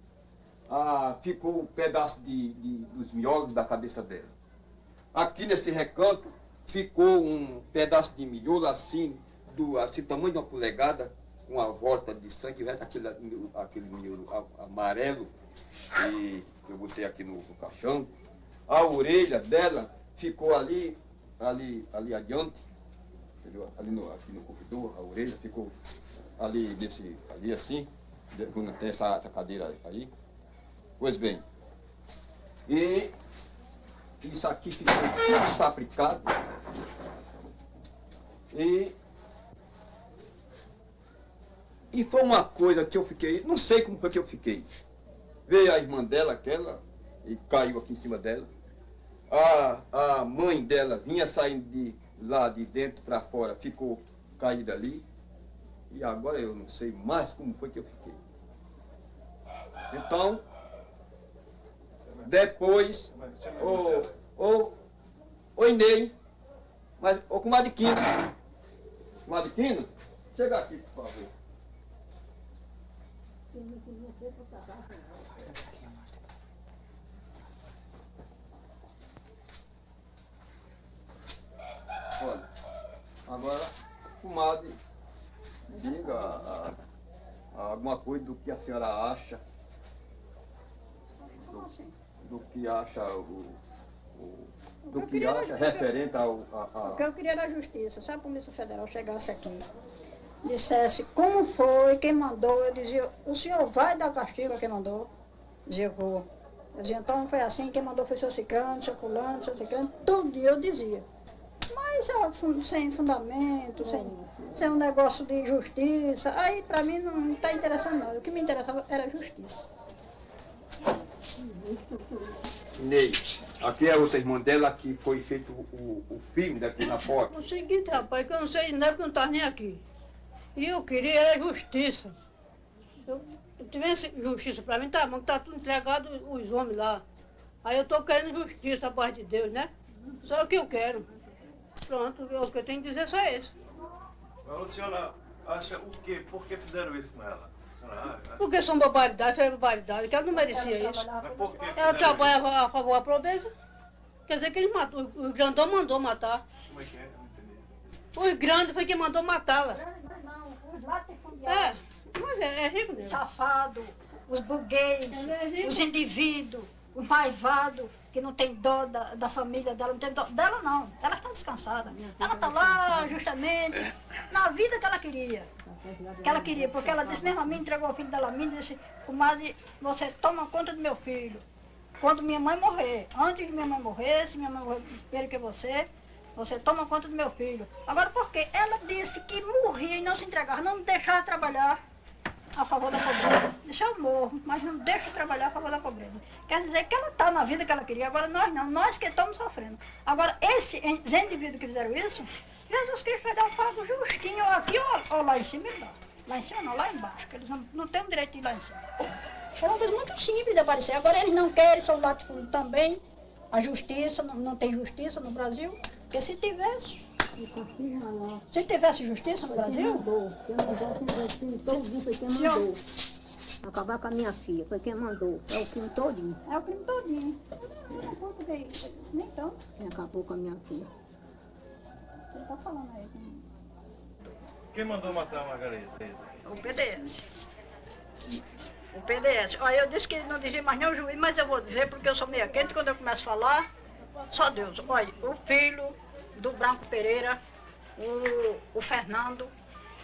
ficou um pedaço dos miolos da cabeça dela. Aqui nesse recanto, ficou um pedaço de miolo assim, tamanho de uma polegada, com a volta de sangue, aquele miolo amarelo, que eu botei aqui no caixão. A orelha dela ficou ali adiante, entendeu? Aqui no corredor, a orelha ficou ali assim, quando tem essa cadeira aí. Pois bem, e isso aqui ficou tudo sapricado, e foi uma coisa que eu fiquei, não sei como foi que eu fiquei. Veio a irmã dela, aquela, e caiu aqui em cima dela. A mãe dela vinha saindo lá de dentro para fora, ficou caída ali. E agora eu não sei mais como foi que eu fiquei. Então, depois, ô Inei, mas, ô comadre Quino, chega aqui, por favor. Agora, comadre, diga alguma coisa do que a senhora acha, do que acha referente ao... O que eu queria era a justiça. Se a Polícia Federal chegasse aqui, dissesse como foi, quem mandou, eu dizia, o senhor vai dar castigo a quem mandou? Dizia, eu vou. Eu dizia, então foi assim, quem mandou foi seu ciclano, seu fulano, seu ciclano, todo dia eu dizia. Mas sem fundamento, sem um negócio de justiça, aí para mim não está interessando nada. O que me interessava era a justiça. Inês, aqui é outra irmã dela que foi feito o filme daqui na foto. O seguinte, rapaz, que eu não sei de nada, porque eu não estava nem aqui. E eu queria era justiça. Eu tivesse justiça para mim, tá bom, que tá tudo entregado os homens lá. Aí eu estou querendo justiça da parte de Deus, né? Só o que eu quero. Pronto, o que eu tenho que dizer só isso. Mas a senhora acha o quê? Por que fizeram isso com ela? Porque são barbaridades, foi barbaridade, que ela não merecia isso. Ela trabalhava a favor da pobreza. Quer dizer que eles matou, o grandão mandou matar. Como é que é? Eu não entendi. O grande foi quem mandou matá-la. Não, os latifundiários. Mas é rico mesmo. Safado, os burguês, os indivíduos, os maivados, que não tem dó da família dela, não tem dó dela não. Ela está descansada. Ela está lá justamente na vida que ela queria. Porque ela disse, mesmo a mim, entregou o filho dela a mim, disse, comadre, você toma conta do meu filho. Quando minha mãe morrer, antes de minha mãe morrer, se minha mãe morrer primeiro que você toma conta do meu filho. Agora, por quê? Ela disse que morria e não se entregava, não me deixava trabalhar a favor da pobreza. Disse, eu morro, mas não deixo trabalhar a favor da pobreza. Quer dizer que ela está na vida que ela queria, agora nós não, nós que estamos sofrendo. Agora, esses indivíduos que fizeram isso, Jesus Cristo vai dar um pago justinho aqui ou lá em cima, ele dá. Lá em cima não, lá embaixo, que eles não têm o direito de ir lá em cima. É uma coisa muito simples de aparecer. Agora eles não querem, são latifúndios também. A justiça, não tem justiça no Brasil, porque se tivesse justiça no Brasil... Senhor, acabar com a minha filha, foi quem mandou. É o crime todinho. É o crime todinho. Nem então. Quem acabou com a minha filha. Ele está falando aí. Quem mandou matar a Margarida? O PDS. O PDS. Olha, eu disse que não dizia mais nem o juiz, mas eu vou dizer porque eu sou meia quente quando eu começo a falar. Só Deus. Olha, o filho do Branco Pereira, o Fernando,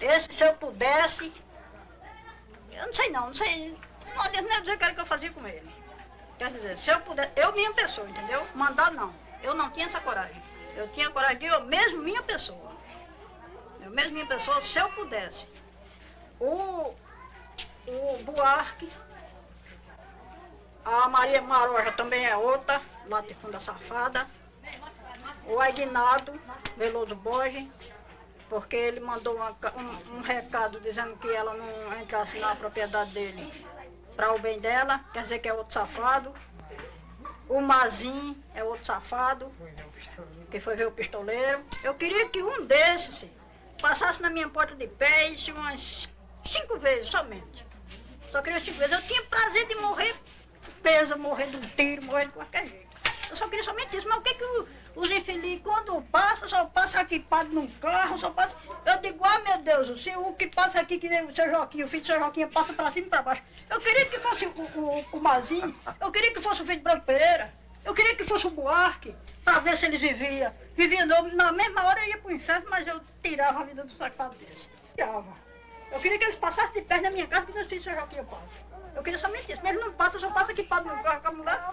esse se eu pudesse, eu não sei, não adianta nem dizer o que era que eu fazia com ele. Quer dizer, se eu pudesse, eu minha pessoa, entendeu? Mandar não. Eu não tinha essa coragem. Eu tinha coragem de eu mesmo minha pessoa. Eu mesmo minha pessoa, se eu pudesse. O Buarque, a Maria Maroja também é outra, latifunda safada. O Aguinaldo Veloso Borges, porque ele mandou um recado dizendo que ela não entrasse na propriedade dele para o bem dela, quer dizer que é outro safado. O Mazinho é outro safado, que foi ver o pistoleiro. Eu queria que um desses passasse na minha porta de pé umas 5 vezes somente. Só queria 5 vezes. Eu tinha prazer de morrer presa, morrer de um tiro, morrer de qualquer jeito. Eu só queria somente isso. Mas o que os infelizes, quando passa, só passa equipado num carro, só passa... Eu digo, meu Deus, o que passa aqui, que nem o seu Joaquim, o filho do seu Joaquim, passa para cima e para baixo. Eu queria que fosse o Mazinho, eu queria que fosse o filho de Branco Pereira, eu queria que fosse o Buarque, para ver se eles viviam. Na mesma hora eu ia para o inferno, mas eu tirava a vida do safado desse. Tirava. Eu queria que eles passassem de perto na minha casa, que meus filhos do seu Joaquim passam. Eu queria somente isso, mas eles não passam, só passa equipado no carro com a mulher.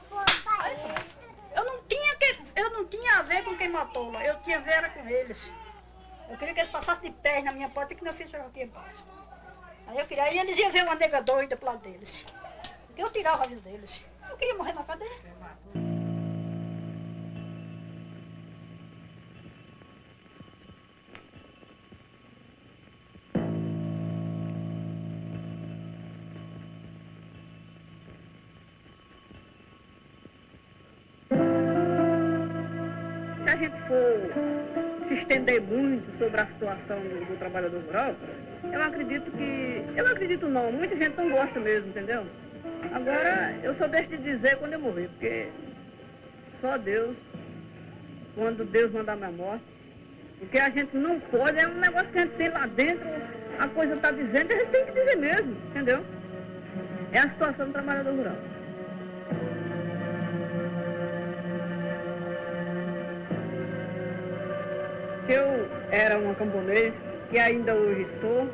Eu não tinha a ver com quem matou-la, eu tinha a ver era com eles. Eu queria que eles passassem de pé na minha porta, que meu filho já tinha passo. Aí eles iam ver uma nega doida pro lado deles. Eu tirava a vida deles. Eu queria morrer na cadeia. Se a gente for se estender muito sobre a situação do trabalhador rural, eu acredito não, muita gente não gosta mesmo, entendeu? Agora, eu só deixo de dizer quando eu morrer, porque só Deus, quando Deus mandar minha morte, O que a gente não pode é um negócio que a gente tem lá dentro, a coisa está dizendo, a gente tem que dizer mesmo, entendeu? É a situação do trabalhador rural. Eu era uma camponês, e ainda hoje sou,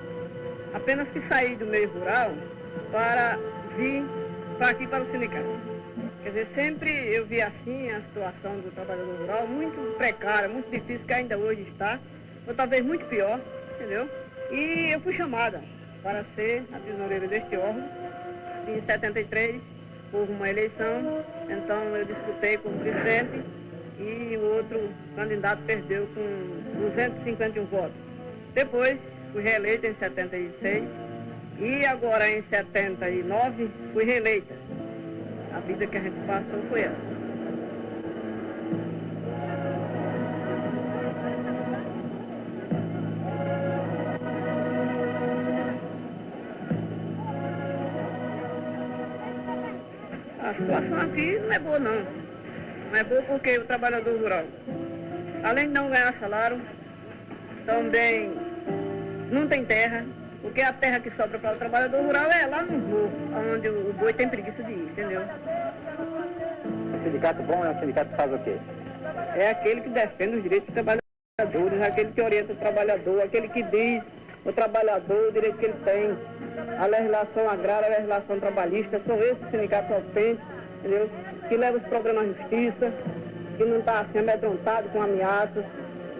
apenas que saí do meio rural para vir para aqui para o sindicato. Quer dizer, sempre eu vi assim a situação do trabalhador rural, muito precária, muito difícil, que ainda hoje está, ou talvez muito pior, entendeu? E eu fui chamada para ser a tesoureira deste órgão. Em 73, houve uma eleição, então eu disputei com o presidente e o outro candidato perdeu com 251 votos. Depois, fui reeleita em 76 e agora em 79 fui reeleita. A vida que a gente passou foi essa. A situação aqui não é boa não. Não é boa porque o trabalhador rural, além de não ganhar salário, também não tem terra, porque a terra que sobra para o trabalhador rural é lá no morro, onde o boi tem preguiça de ir, entendeu? O sindicato bom é um sindicato que faz o quê? É aquele que defende os direitos dos trabalhadores, aquele que orienta o trabalhador, aquele que diz o trabalhador o direito que ele tem. A legislação agrária, a legislação trabalhista, são esses sindicatos ausentes, entendeu? Que levam os problemas à justiça, que não está assim amedrontado com ameaças.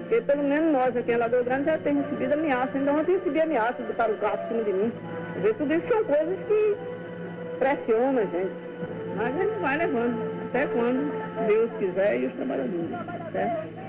Porque pelo menos nós aqui em Lagoa Grande já temos recebido ameaças, ainda ontem recebi ameaças, botaram o carro em cima de mim. Quer dizer, tudo isso são coisas que pressionam a gente. Mas a gente vai levando, até quando Deus quiser e os trabalhadores, certo?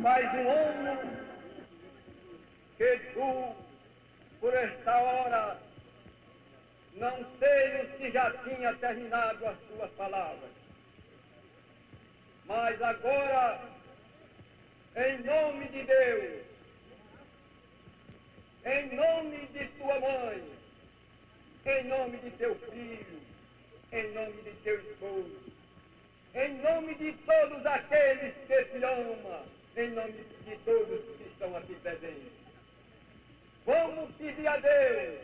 Faz um ano que tu, por esta hora, não sei se já tinha terminado as tuas palavras. Mas agora, em nome de Deus, em nome de tua mãe, em nome de teu filho, em nome de teu esposo, em nome de todos aqueles que te amam, em nome de todos que estão aqui presentes, vamos pedir a Deus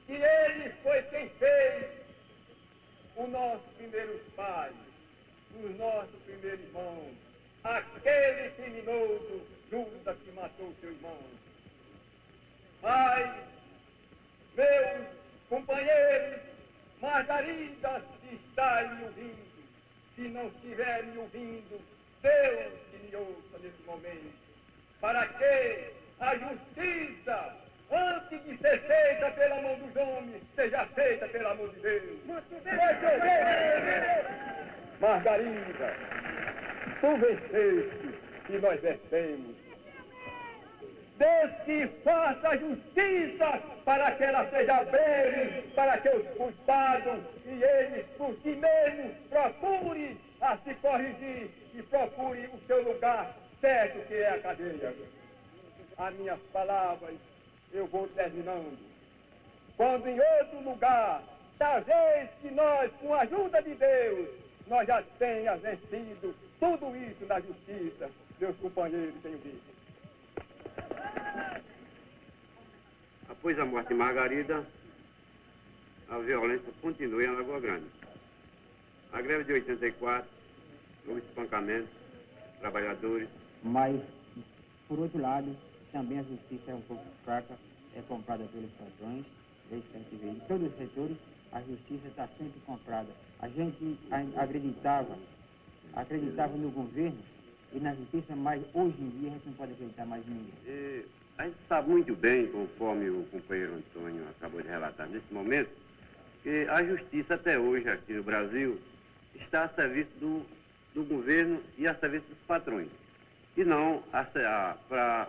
que Ele foi quem fez o nosso primeiro pai, os nossos primeiros irmãos, aquele criminoso Judas que matou seu irmão. Pai, meus companheiros, Margarida, se está me ouvindo, se não estiver me ouvindo, Deus que me ouça nesse momento, para que a justiça, antes de ser feita pela mão dos homens, seja feita pela mão de Deus. Muito bem. Margarida, tu venceste e nós vencemos. Deus que faça justiça para que ela seja breve, para que os culpados e eles por si mesmos procurem a se corrigir e procurem o seu lugar certo, que é a cadeia. As minhas palavras eu vou terminando. Quando em outro lugar, talvez que nós, com a ajuda de Deus, nós já tenhamos vencido tudo isso na justiça, meus companheiros, tenho visto. Após a morte de Margarida, a violência continua em Lagoa Grande. A greve de 84, houve espancamento, trabalhadores. Mas, por outro lado, também a justiça é um pouco fraca, é comprada pelos patrões, em todos os setores, a justiça está sempre comprada. A gente acreditava no governo e na justiça, mas hoje em dia a gente não pode acreditar mais em ninguém. A gente sabe muito bem, conforme o companheiro Antônio acabou de relatar nesse momento, que a justiça até hoje aqui no Brasil está a serviço do governo e a serviço dos patrões. E não para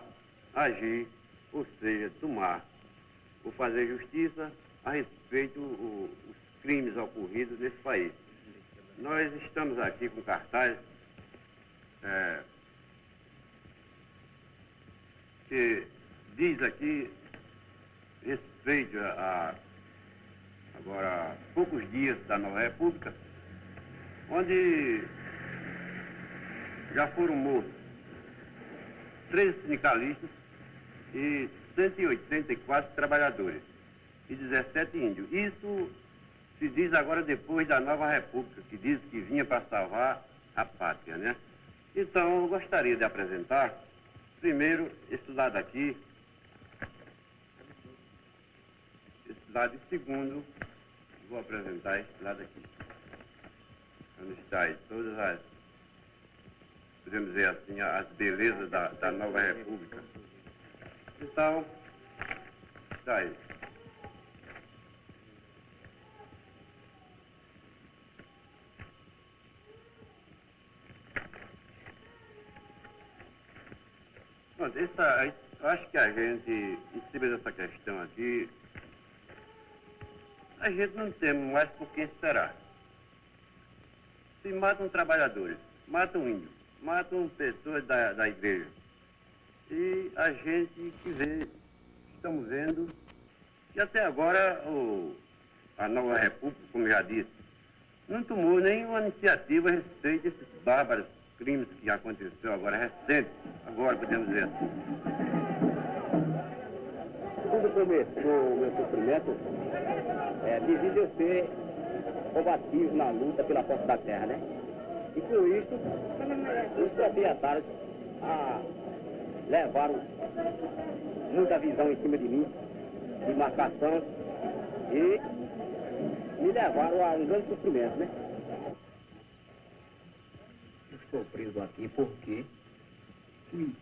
agir, ou seja, tomar ou fazer justiça a respeito dos crimes ocorridos nesse país. Nós estamos aqui com cartaz que diz aqui respeito agora poucos dias da Nova República, onde já foram mortos 13 sindicalistas e 184 trabalhadores e 17 índios. Isso se diz agora depois da Nova República, que diz que vinha para salvar a pátria, né? Então, eu gostaria de apresentar, primeiro, esse lado aqui, esse lado, e segundo, vou apresentar esse lado aqui. Onde está aí todas as, podemos dizer assim, as belezas da Nova República. Então, está aí. Pronto, eu acho que a gente, em cima dessa questão aqui, a gente não tem mais por que esperar. Se matam trabalhadores, matam índios, matam pessoas da igreja. E a gente que vê, estamos vendo, que até agora a Nova República, como já disse, não tomou nenhuma iniciativa a respeito desses bárbaros crimes que aconteceu agora, recente, agora podemos dizer assim. Tudo começou o meu sofrimento devido eu ser combativo na luta pela posse da terra, né? E com isso, os proprietários levaram muita visão em cima de mim, de marcação, e me levaram a um grande sofrimento, né? Eu estou preso aqui porque fui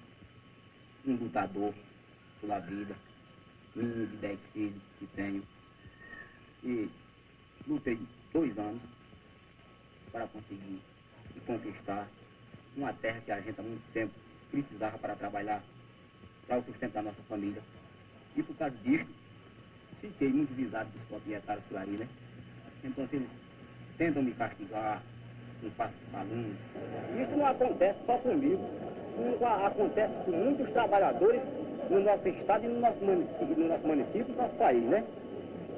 um lutador pela vida, menino de 10 filhos que tenho, e lutei 2 anos para conseguir e conquistar uma terra que a gente há muito tempo precisava para trabalhar para o sustento da nossa família. E por causa disso, fiquei muito visado dos proprietários por aí, né? Então eles tentam me castigar, não faço alunos. Isso não acontece só comigo, acontece com muitos trabalhadores no nosso estado e no nosso município, no nosso país, né?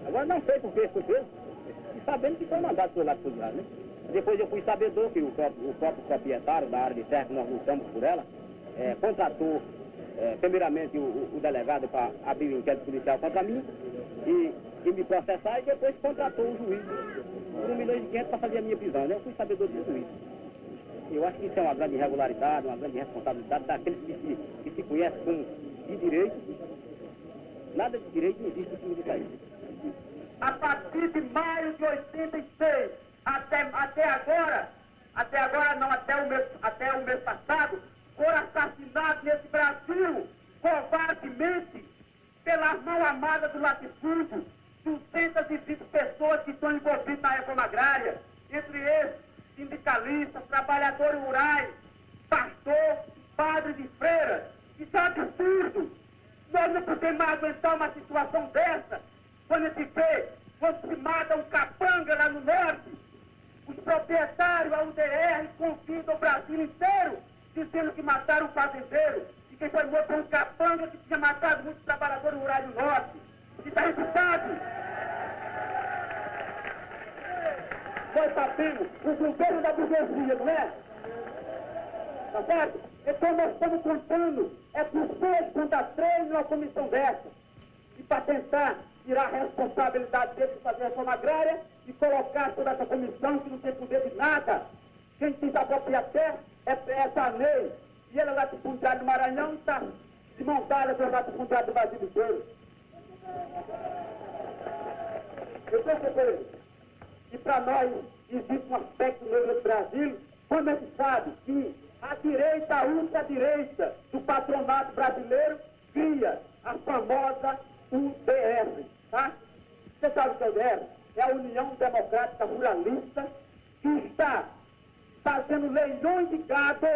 Agora não sei por que isso fez, e sabendo que foi mandado por lá de todo lado, né? Depois eu fui sabedor que o próprio proprietário da área de terra, que nós lutamos por ela, contratou primeiramente o delegado para abrir o inquérito policial contra mim e me processar, e depois contratou o juiz por 1,5 milhão para fazer a minha prisão, né? Eu fui sabedor disso. Eu acho que isso é uma grande irregularidade, uma grande responsabilidade daqueles que se conhecem como de direito. Nada de direito não existe no país. A partir de maio de 86, até agora não, até o mês passado, foram assassinados nesse Brasil, covardemente, pelas mãos armadas do latifúndio, 220 pessoas que estão envolvidas na reforma agrária. Entre eles, sindicalistas, trabalhadores rurais, pastor, padre de freira. Isso é um absurdo. Nós não podemos mais aguentar uma situação dessa. Quando a gente vê, quando se mata um capanga lá no norte, os proprietários, a UDR, convidam o Brasil inteiro, dizendo que mataram um fazendeiro. E quem foi morto foi um capanga que tinha matado muitos trabalhadores rurais do norte. Isso está reputado. Nós sabemos o governo da burguesia, não é? Tá certo? Então nós estamos contando, é por 6 contra 3 numa comissão dessa. E para tentar tirar a responsabilidade dele de fazer a reforma agrária e colocar toda essa comissão que não tem poder de nada. Quem tem que apropriar a terra é essa lei. E ele é latifundiário do Maranhão e está de mão dada pelo latifundiário do Brasil inteiro. Eu percebi que para nós existe um aspecto negro do Brasil, quando a gente sabe que a direita, a ultra-direita do patronato brasileiro cria a famosa UDR, tá? Você sabe o que é UDR? É a União Democrática Ruralista, que está fazendo leilões de gado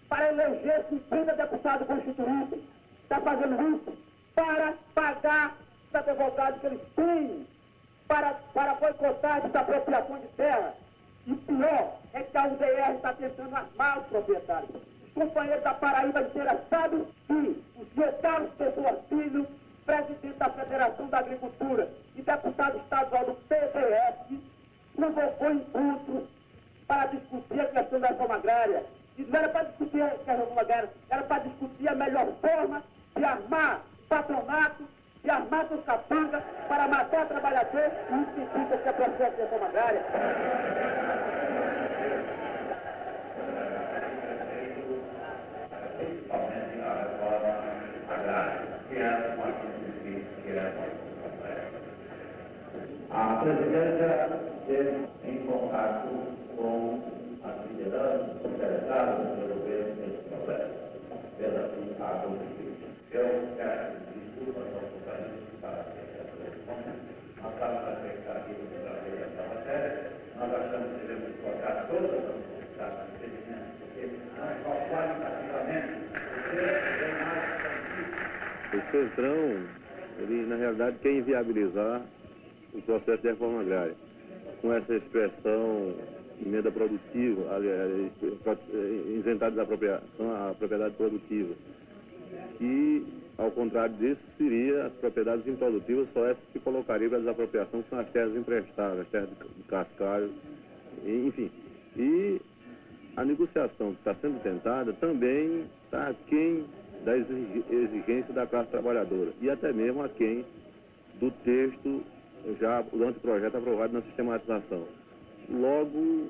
para eleger 50 deputados constituintes. Está fazendo isso para pagar os advogados que eles têm para boicotar essa apropriação de terra. E pior é que a UDR está tentando armar os proprietários. Os companheiros da Paraíba inteira sabem que o senhor Carlos Pessoa Filho, presidente da Federação da Agricultura e deputado estadual do PDS, convocou encontros para discutir a questão da reforma agrária. E não era para discutir a reforma agrária, era para discutir a melhor forma de armar patronato, de armar os capangas para matar trabalhadores e impedir esse processo de reforma agrária. A presidência esteve em contato com as lideranças interessadas em resolver esse problema, pela a contribuição. Eu quero desculpas aos companheiros para essa resposta. Nós estamos na expectativa de trazer essa matéria. Nós achamos que devemos colocar todas as possibilidades de crescimento, porque não é só qualitativamente, o Centrão, ele na realidade quer inviabilizar o processo de reforma agrária. Com essa expressão emenda produtiva, aliás, isentado da apropriação, a propriedade produtiva. E, ao contrário disso, seria as propriedades improdutivas, só essas que colocariam para desapropriação, que são as terras emprestadas, as terras de cascalho, enfim. E a negociação que está sendo tentada também está aquém da exigência da classe trabalhadora e até mesmo aquém do texto já do anteprojeto aprovado na sistematização. Logo,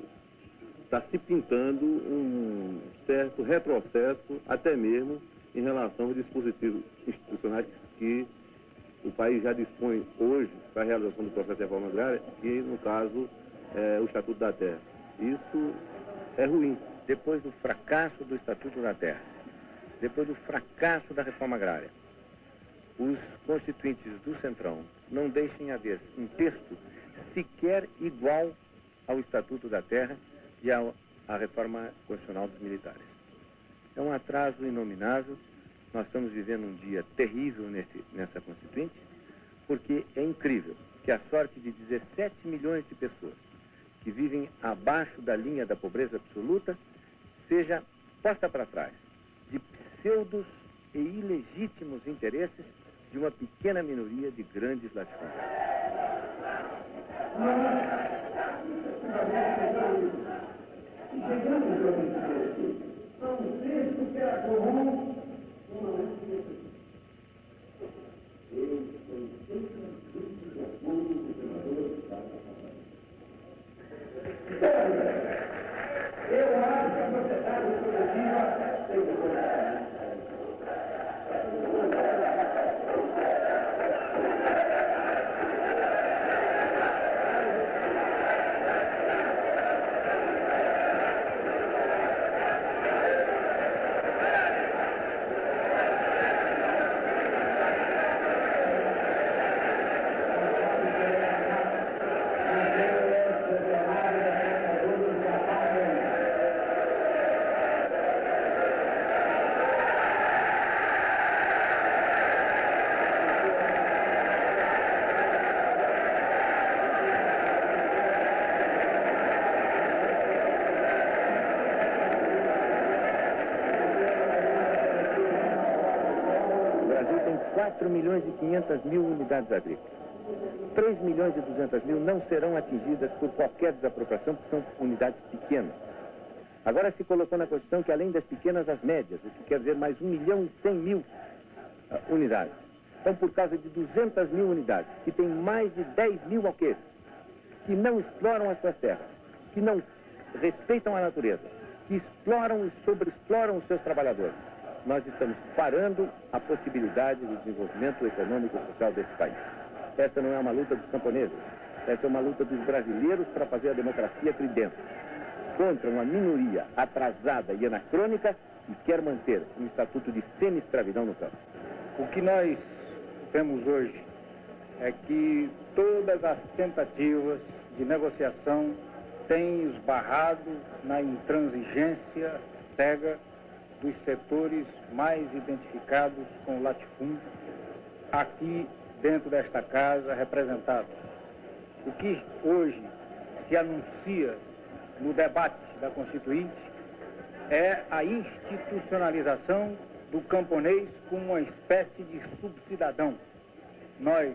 está se pintando um certo retrocesso, até mesmo em relação aos dispositivos institucionais que o país já dispõe hoje para a realização do processo de reforma agrária, que, no caso, é o Estatuto da Terra. Isso é ruim. Depois do fracasso do Estatuto da Terra, depois do fracasso da reforma agrária, os constituintes do Centrão não deixem haver um texto sequer igual ao Estatuto da Terra e à reforma constitucional dos militares. É um atraso inominável. Nós estamos vivendo um dia terrível nessa Constituinte, porque é incrível que a sorte de 17 milhões de pessoas que vivem abaixo da linha da pobreza absoluta seja posta para trás de pseudos e ilegítimos interesses de uma pequena minoria de grandes latifundiários. Eu acho que a sociedade coletiva tem que 4 milhões e 500 mil unidades agrícolas. 3 milhões e 200 mil não serão atingidas por qualquer desapropriação, porque são unidades pequenas. Agora se colocou na Constituição que além das pequenas, as médias, o que quer dizer mais 1 milhão e 100 mil unidades. Então, por causa de 200 mil unidades, que tem mais de 10 mil alqueires, que não exploram as suas terras, que não respeitam a natureza, que exploram e sobreexploram os seus trabalhadores, nós estamos parando a possibilidade de desenvolvimento econômico e social desse país. Essa não é uma luta dos camponeses, essa é uma luta dos brasileiros para fazer a democracia aqui dentro, contra uma minoria atrasada e anacrônica que quer manter um estatuto de semi-escravidão no campo. O que nós temos hoje é que todas as tentativas de negociação têm esbarrado na intransigência cega dos setores mais identificados com o latifúndio aqui dentro desta casa representados. O que hoje se anuncia no debate da Constituinte é a institucionalização do camponês como uma espécie de subcidadão. Nós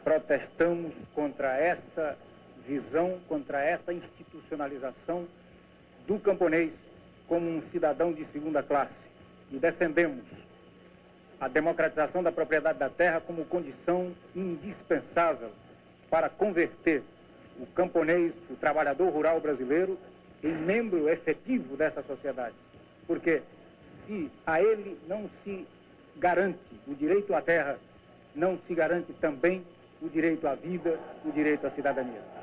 protestamos contra essa visão, contra essa institucionalização do camponês como um cidadão de segunda classe e defendemos a democratização da propriedade da terra como condição indispensável para converter o camponês, o trabalhador rural brasileiro, em membro efetivo dessa sociedade. Porque se a ele não se garante o direito à terra, não se garante também o direito à vida, o direito à cidadania.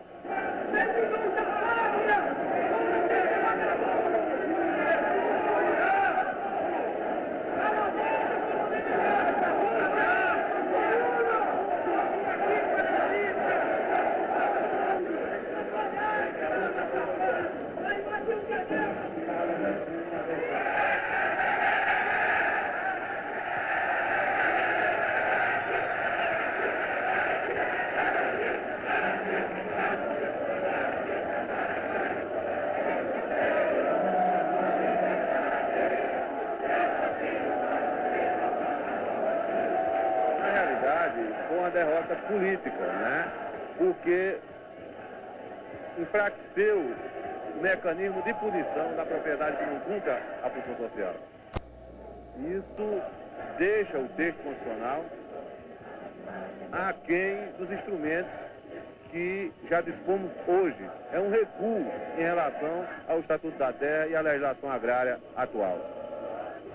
Derrota política, né? Porque enfraqueceu o mecanismo de punição da propriedade que não cumpra a função social. Isso deixa o texto constitucional aquém dos instrumentos que já dispomos hoje. É um recuo em relação ao Estatuto da Terra e à legislação agrária atual.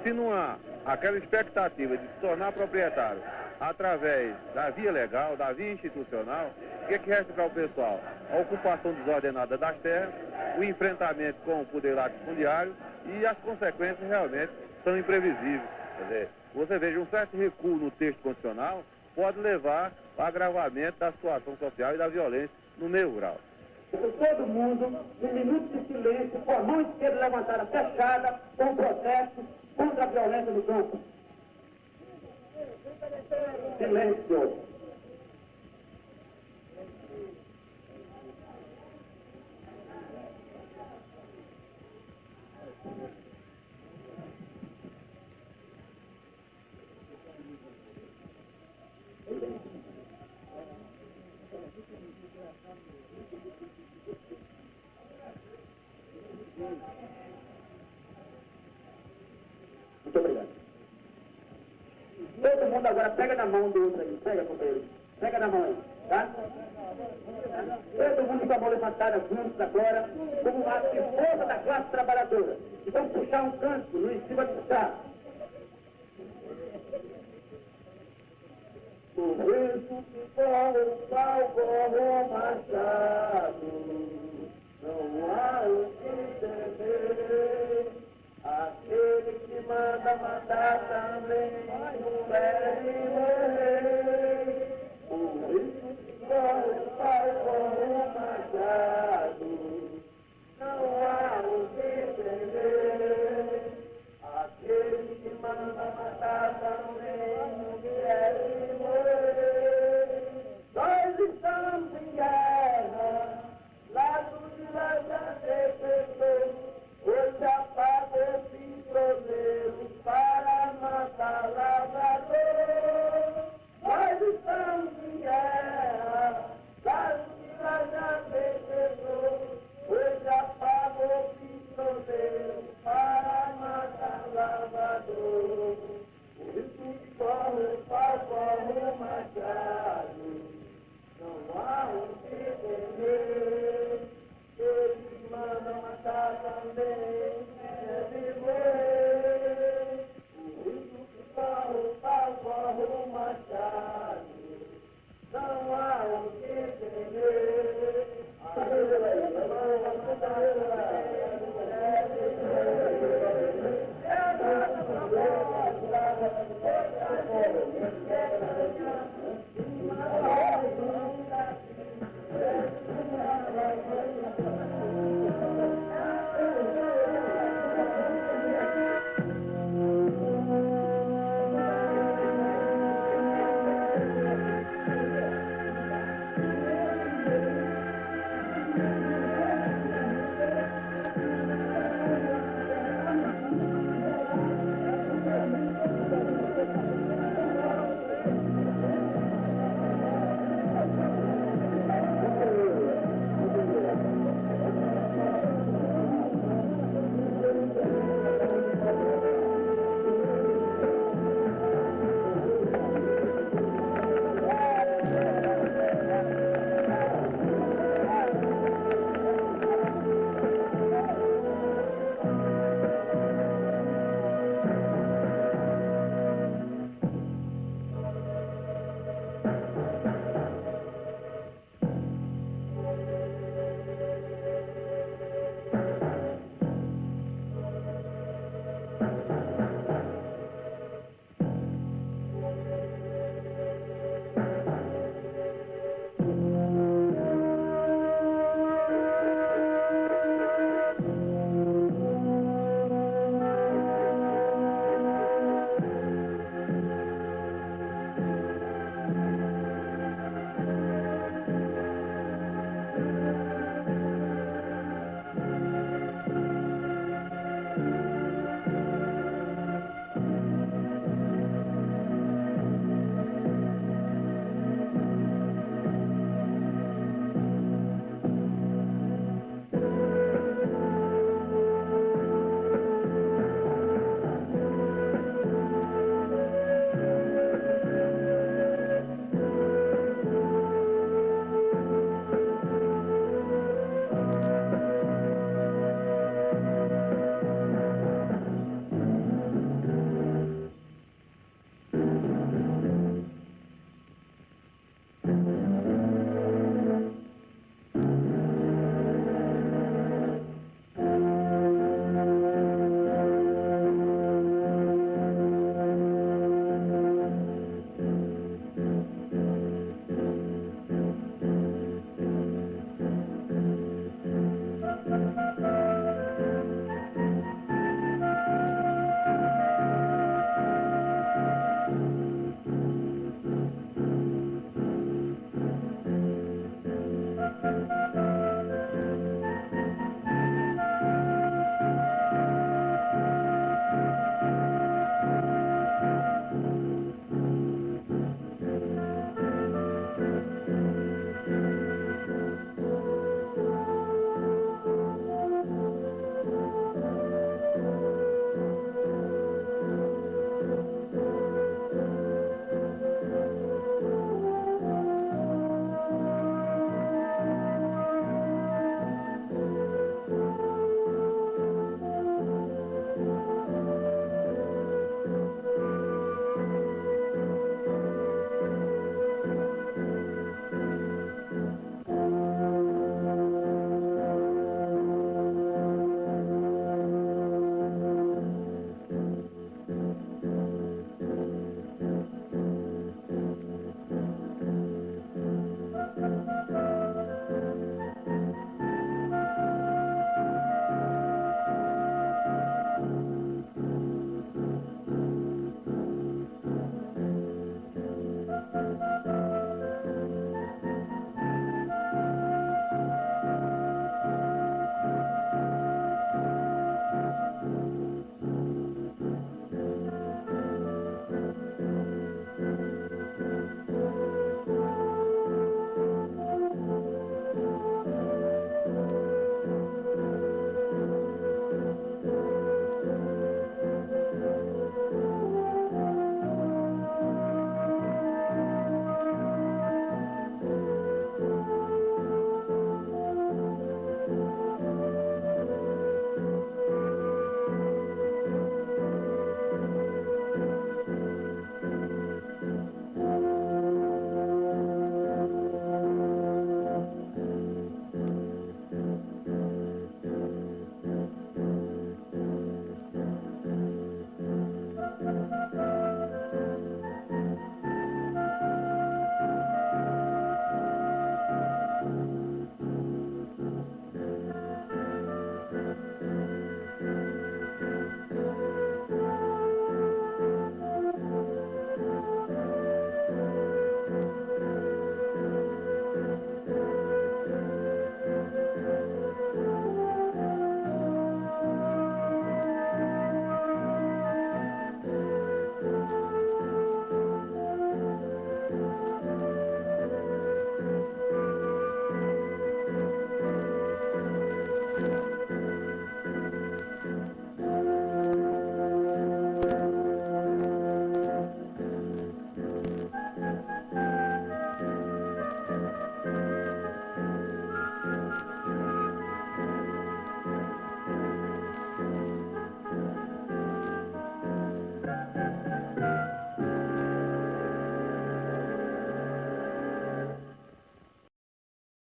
Se não há aquela expectativa de se tornar proprietário através da via legal, da via institucional, o que resta para o pessoal? A ocupação desordenada das terras, o enfrentamento com o poder latifundiário e as consequências realmente são imprevisíveis. Quer dizer, você veja, um certo recuo no texto constitucional pode levar ao agravamento da situação social e da violência no meio rural. Todo mundo, em minutos de silêncio, com a mão esquerda levantada fechada, com protesto contra a violência do campo. Silêncio. Muito obrigado. Todo mundo agora pega na mão do outro aí. Pega, companheiro. Pega na mão aí, tá? Todo mundo com a mão levantada juntos agora, como um ato de força da classe trabalhadora. Então puxar um canto, não em cima de puxar. O vento que corre, o pau corre o machado. Não há o que temer. Aquele que manda mandar também.